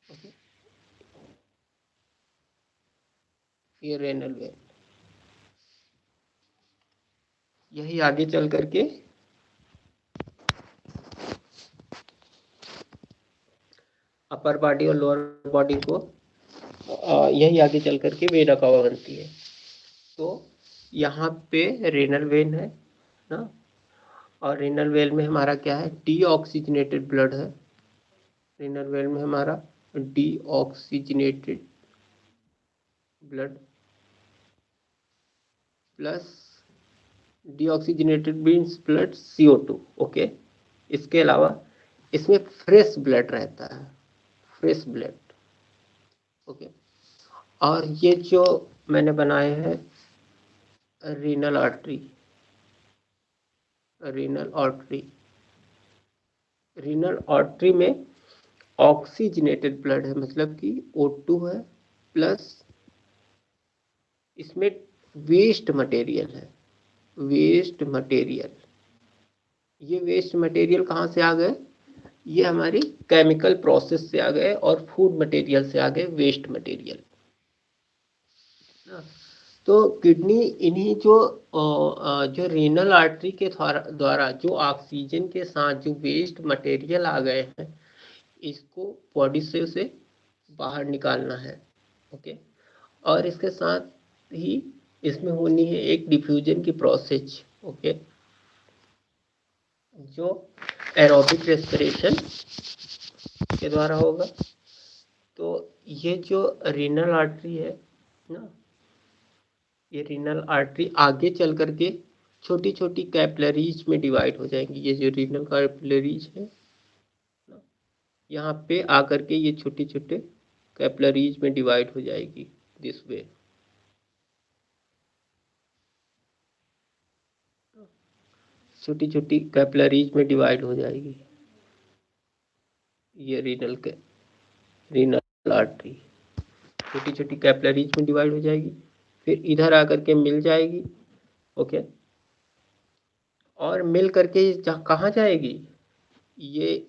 ओके, ये रेनल वेन। यही आगे चल करके अपर बॉडी और लोअर बॉडी को यही आगे चल करके वेना कवा बनती है। तो यहाँ पे रेनल वेन है ना, और रेनल वेन में हमारा क्या है, डीऑक्सीजनेटेड ब्लड है। रेनल वेन में हमारा deoxygenated blood plus deoxygenated means blood CO2। Okay. इसके अलावा इसमें फ्रेश ब्लड रहता है, फ्रेश ब्लड। ओके। और ये जो मैंने बनाए हैं renal artery, renal artery, renal artery में ऑक्सीजनेटेड ब्लड है, मतलब कि O2 है, प्लस इसमें वेस्ट मटेरियल है, वेस्ट मटेरियल। ये वेस्ट मटेरियल कहाँ से आ गए, ये हमारी केमिकल प्रोसेस से आ गए और फूड मटेरियल से आ गए वेस्ट मटेरियल। तो किडनी इन्हीं जो रीनल आर्टरी के द्वारा जो ऑक्सीजन के साथ जो वेस्ट मटेरियल आ गए हैं, इसको बॉडी से उसे बाहर निकालना है। ओके। और इसके साथ ही इसमें होनी है एक डिफ्यूजन की प्रोसेस। ओके, जो एरोबिक रेस्पिरेशन के द्वारा होगा। तो ये जो रीनल आर्टरी है ना, ये रीनल आर्टरी आगे चल करके छोटी छोटी कैपिलरीज में डिवाइड हो जाएंगी। ये जो रीनल कैपिलरीज है ना, यहाँ पे आकर के ये छोटे छोटे कैपिलरीज में डिवाइड हो जाएगी दिस वे। छोटी छोटी कैपिलरीज में डिवाइड हो जाएगी ये रीनल आर्टरी, छोटी छोटी कैपिलरीज में डिवाइड हो जाएगी। फिर इधर आकर के मिल जाएगी। ओके, और मिल करके कहाँ जाएगी, ये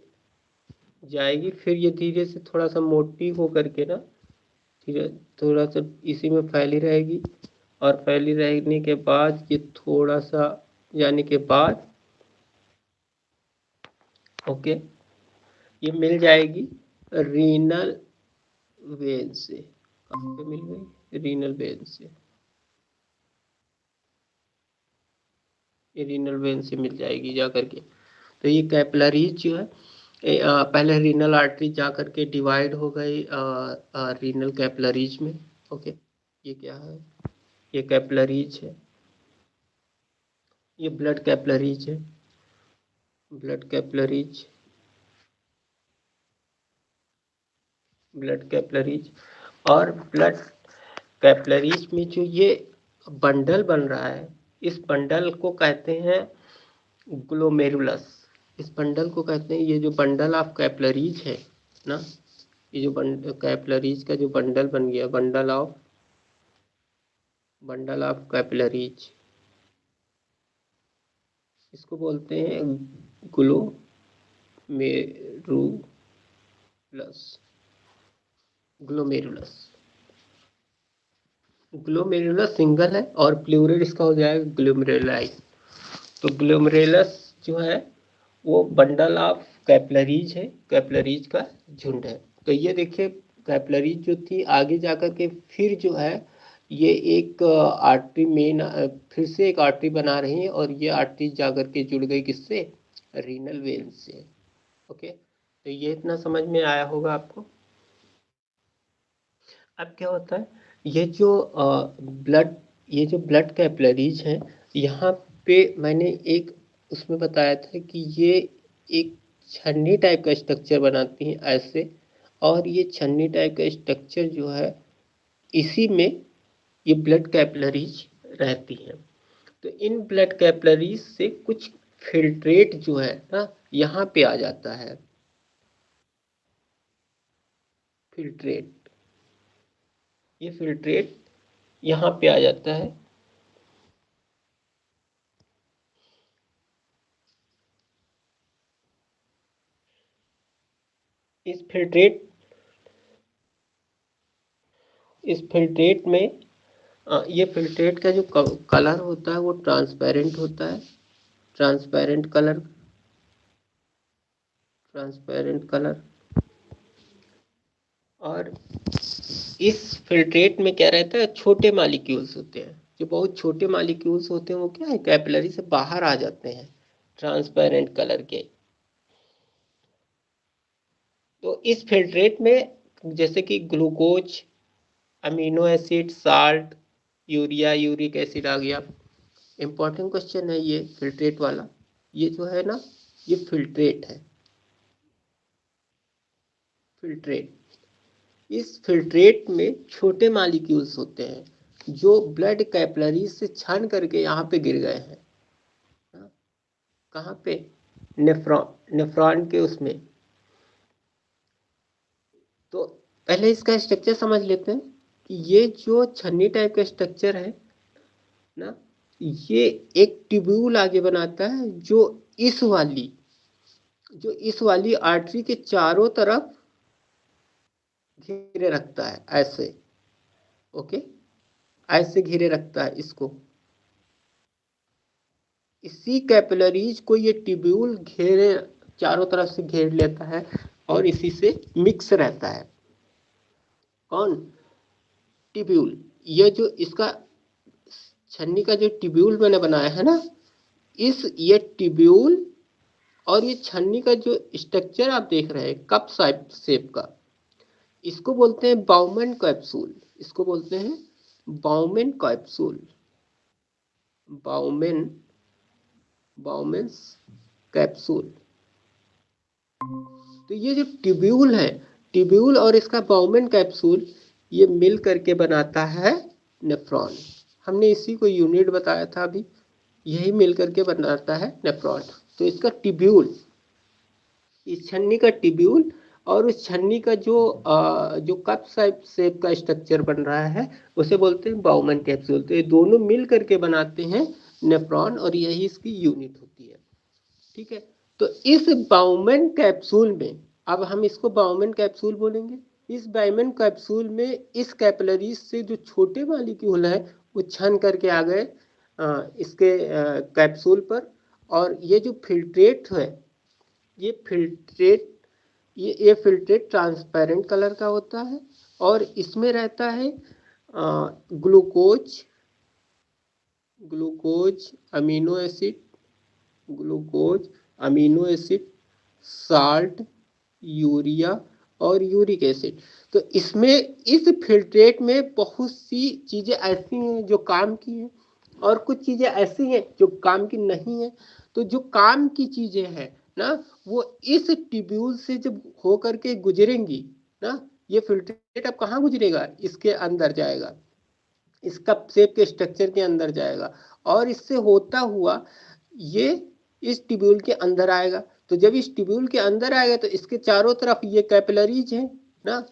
जाएगी, फिर ये धीरे से थोड़ा सा मोटी हो करके ना धीरे थोड़ा सा इसी में फैली रहेगी, और फैली रहने के बाद ये थोड़ा सा जाने के बाद ओके ये मिल जाएगी रीनल वेन से। कहाँ पे मिल गई, रीनल वेन से, ये रीनल वेन से मिल जाएगी जा करके। तो ये कैपिलरीज जो है पहले रीनल आर्टरी जा करके डिवाइड हो गई रीनल कैपिलरीज में। ओके, ये क्या है, ये कैपिलरीज है, ये ब्लड कैपिलरीज है, ब्लड कैपिलरीज, ब्लड कैपिलरीज। और ब्लड कैपिलरीज में जो ये बंडल बन रहा है, इस बंडल को कहते हैं ग्लोमेरुलस। इस बंडल को कहते हैं, ये जो बंडल ऑफ कैपिलरीज है ना, ये जो कैपिलरीज का जो बंडल बन गया, बंडल ऑफ कैपिलरीज, इसको बोलते हैं ग्लोमेरुलस। ग्लोमेरुलस सिंगल है और प्लूरल इसका हो जाएगा ग्लोमेरुलाई। तो ग्लोमेरुलस जो है वो बंडल ऑफ कैपिलरीज है, कैपिलरीज का झुंड है। तो ये देखिए कैपिलरीज जो थी आगे जाकर के फिर जो है ये एक आर्टरी मेन फिर से एक आर्टरी बना रही है, और ये आर्टरी जाकर के जुड़ गई किससे, रीनल वेन से। ओके, तो ये इतना समझ में आया होगा आपको। अब क्या होता है, ये जो ब्लड कैपिलरीज है, यहाँ पे मैंने एक उसमें बताया था कि ये एक छन्नी टाइप का स्ट्रक्चर बनाती हैं ऐसे, और ये छन्नी टाइप का स्ट्रक्चर जो है इसी में ये ब्लड कैपिलरीज रहती हैं। तो इन ब्लड कैपिलरीज से कुछ फिल्ट्रेट जो है ना यहाँ पे आ जाता है, फिल्ट्रेट, ये फिल्ट्रेट यहाँ पे आ जाता है। इस फिल्ट्रेट में ये फिल्ट्रेट का जो कलर होता है वो ट्रांसपेरेंट होता है, ट्रांसपेरेंट कलर। और इस फिल्ट्रेट में क्या रहता है, छोटे मॉलिक्यूल्स होते हैं, जो बहुत छोटे मॉलिक्यूल्स होते हैं वो क्या है कैपिलरी से बाहर आ जाते हैं ट्रांसपेरेंट कलर के। तो इस फिल्ट्रेट में जैसे कि glucose, amino acid, salt, urea, uric acid आ गया। इंपॉर्टेंट क्वेश्चन है ये फिल्ट्रेट वाला, ये जो है ना ये फिल्ट्रेट है, फिल्ट्रेट। इस फिल्ट्रेट में छोटे मॉलिक्यूल्स होते हैं जो ब्लड कैपिलरीज से छान करके यहाँ पे गिर गए हैं, कहाँ पे, नेफ्रॉन के उसमें। तो पहले इसका स्ट्रक्चर समझ लेते हैं कि ये जो छन्नी टाइप का स्ट्रक्चर है ना, ये एक ट्यूब्यूल आगे बनाता है जो इस वाली आर्टरी के चारों तरफ घेरे रखता है ऐसे। ओके, ऐसे घेरे रखता है इसको, इसी कैपिलरीज को ये ट्यूब्यूल घेरे चारों तरफ से घेर लेता है और इसी से मिक्स रहता है। कौन, ट्यूब्यूल। ये जो इसका छन्नी का जो ट्यूब्यूल मैंने बनाया है ना, ये ट्यूब्यूल और ये छन्नी का जो स्ट्रक्चर आप देख रहे हैं कप शेप का, इसको बोलते हैं बाउमन कैप्सूल। इसको बोलते हैं बाउमन कैप्सूल, बाउमेन्स कैप्सूल। तो ये जो ट्यूब्यूल है, ट्यूब्यूल और इसका बाउमन कैप्सूल ये मिल करके बनाता है नेफ्रॉन। हमने इसी को यूनिट बताया था अभी, यही मिल करके बनाता है नेफ्रॉन। तो इसका ट्यूब्यूल, इस छन्नी का ट्यूब्यूल और उस छन्नी का जो कप शेप का स्ट्रक्चर बन रहा है उसे बोलते हैं बाउमन कैप्सूल। तो ये दोनों मिल करके बनाते हैं नेफ्रॉन और यही इसकी यूनिट होती है। ठीक है, तो इस बाउमन कैप्सूल में, अब हम इसको बाउमन कैप्सूल बोलेंगे। इस बाउमन कैप्सूल में इस कैपिलरीज से जो छोटे मॉलिक्यूल है वो छन करके आ गए इसके कैप्सूल पर, और ये जो फिल्ट्रेट है, ये फिल्ट्रेट ट्रांसपेरेंट कलर का होता है और इसमें रहता है glucose amino acid, salt, urea और यूरिक एसिड। तो इसमें इस फिल्ट्रेट में बहुत सी चीजें ऐसी हैं जो काम की हैं और कुछ चीजें ऐसी हैं जो काम की नहीं है। तो जो काम की चीजें हैं ना, वो इस ट्यूब्यूल से जब हो करके गुजरेंगी ना, ये फिल्ट्रेट अब कहाँ गुजरेगा, इसके अंदर जाएगा, इस कप शेप के स्ट्रक्चर के अंदर जाएगा और इससे होता हुआ ये इस ट्यूब्यूल के अंदर आएगा। तो जब इस ट्यूब्यूल के अंदर आएगा तो इसके चारों तरफ ये कैपिलरीज है ना,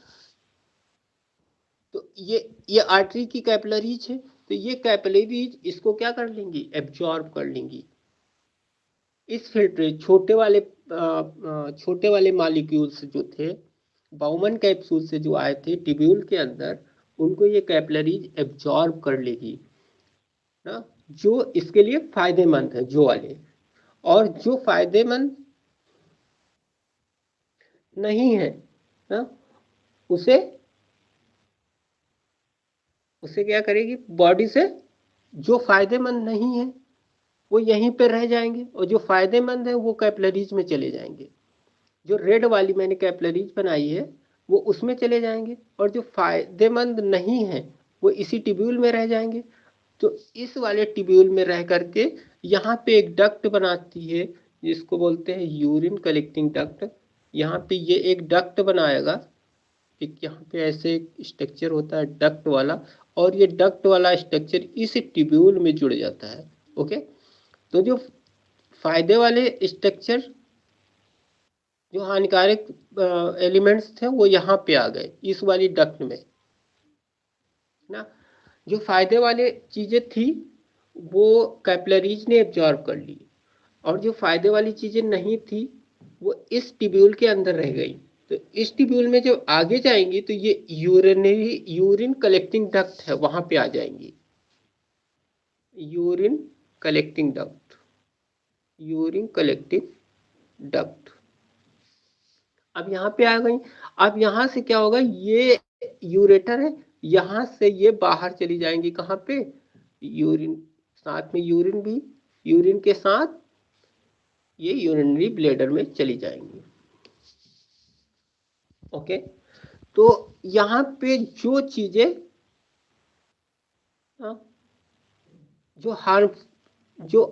तो ये आर्टरी की कैपिलरीज है। तो ये कैपिलरीज इसको क्या कर लेंगी, एब्जॉर्ब कर लेंगी। इस फिल्ट्रेट छोटे वाले मॉलिक्यूल्स जो थे बाउमन कैप्सूल से जो आए थे ट्यूब्यूल के अंदर, उनको ये कैपिलरीज एब्जॉर्ब कर लेगी ना, जो इसके लिए फायदेमंद है जो वाले। और जो फायदेमंद नहीं है ना, उसे उसे क्या करेगी, बॉडी से, जो फायदेमंद नहीं है वो यहीं पे रह जाएंगे और जो फायदेमंद है वो कैपिलरीज में चले जाएंगे। जो रेड वाली मैंने कैपिलरीज बनाई है वो उसमें चले जाएंगे और जो फायदेमंद नहीं है वो इसी ट्यूब्यूल में रह जाएंगे। तो इस वाले ट्यूब्यूल में रह करके यहाँ पे एक डक्ट बनाती है जिसको बोलते हैं यूरिन कलेक्टिंग डक्ट। यहाँ पे ये एक डक्ट बनाएगा, एक यहाँ पे ऐसे एक स्ट्रक्चर होता है डक्ट वाला, और ये डक्ट वाला स्ट्रक्चर इस ट्यूब्यूल में जुड़ जाता है। ओके, तो जो फायदे वाले स्ट्रक्चर, जो हानिकारक एलिमेंट्स थे वो यहाँ पे आ गए इस वाली डक्ट में ना। जो फायदे वाले चीजें थी वो कैपिलरीज ने एब्जॉर्ब कर ली और जो फायदे वाली चीजें नहीं थी वो इस ट्यूब्यूल के अंदर रह गई। तो इस ट्यूब्यूल में जब आगे जाएंगी तो ये यूरिन कलेक्टिंग डक्ट है, वहां पे आ जाएंगी। यूरिन कलेक्टिंग डक्ट अब यहाँ पे आ गई। अब यहाँ से क्या होगा, ये यूरेटर है, यहाँ से ये बाहर चली जाएंगी कहाँ पे, यूरिन, साथ में यूरिन भी, यूरिन के साथ ये यूरिनरी ब्लैडर में चली जाएंगी। ओके, तो यहाँ पे जो चीजें जो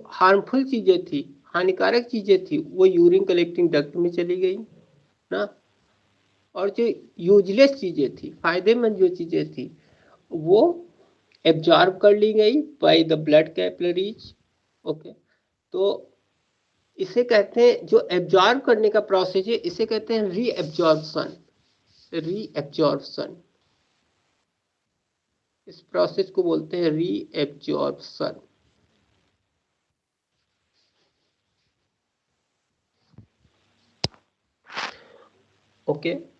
हार्मफुल चीजें थी, हानिकारक चीजें थी, वो यूरिन कलेक्टिंग डक्ट में चली गई ना, और जो यूजलेस चीजें थी, फायदेमंद जो चीजें थी, वो एब्जॉर्ब कर ली गई by the blood capillaries. Okay, तो इसे कहते हैं, जो एब्जॉर्ब करने का प्रोसेस है इसे कहते हैं रीएब्जॉर्प्शन। इस प्रोसेस को बोलते हैं रीएब्जॉर्प्शन। ओके,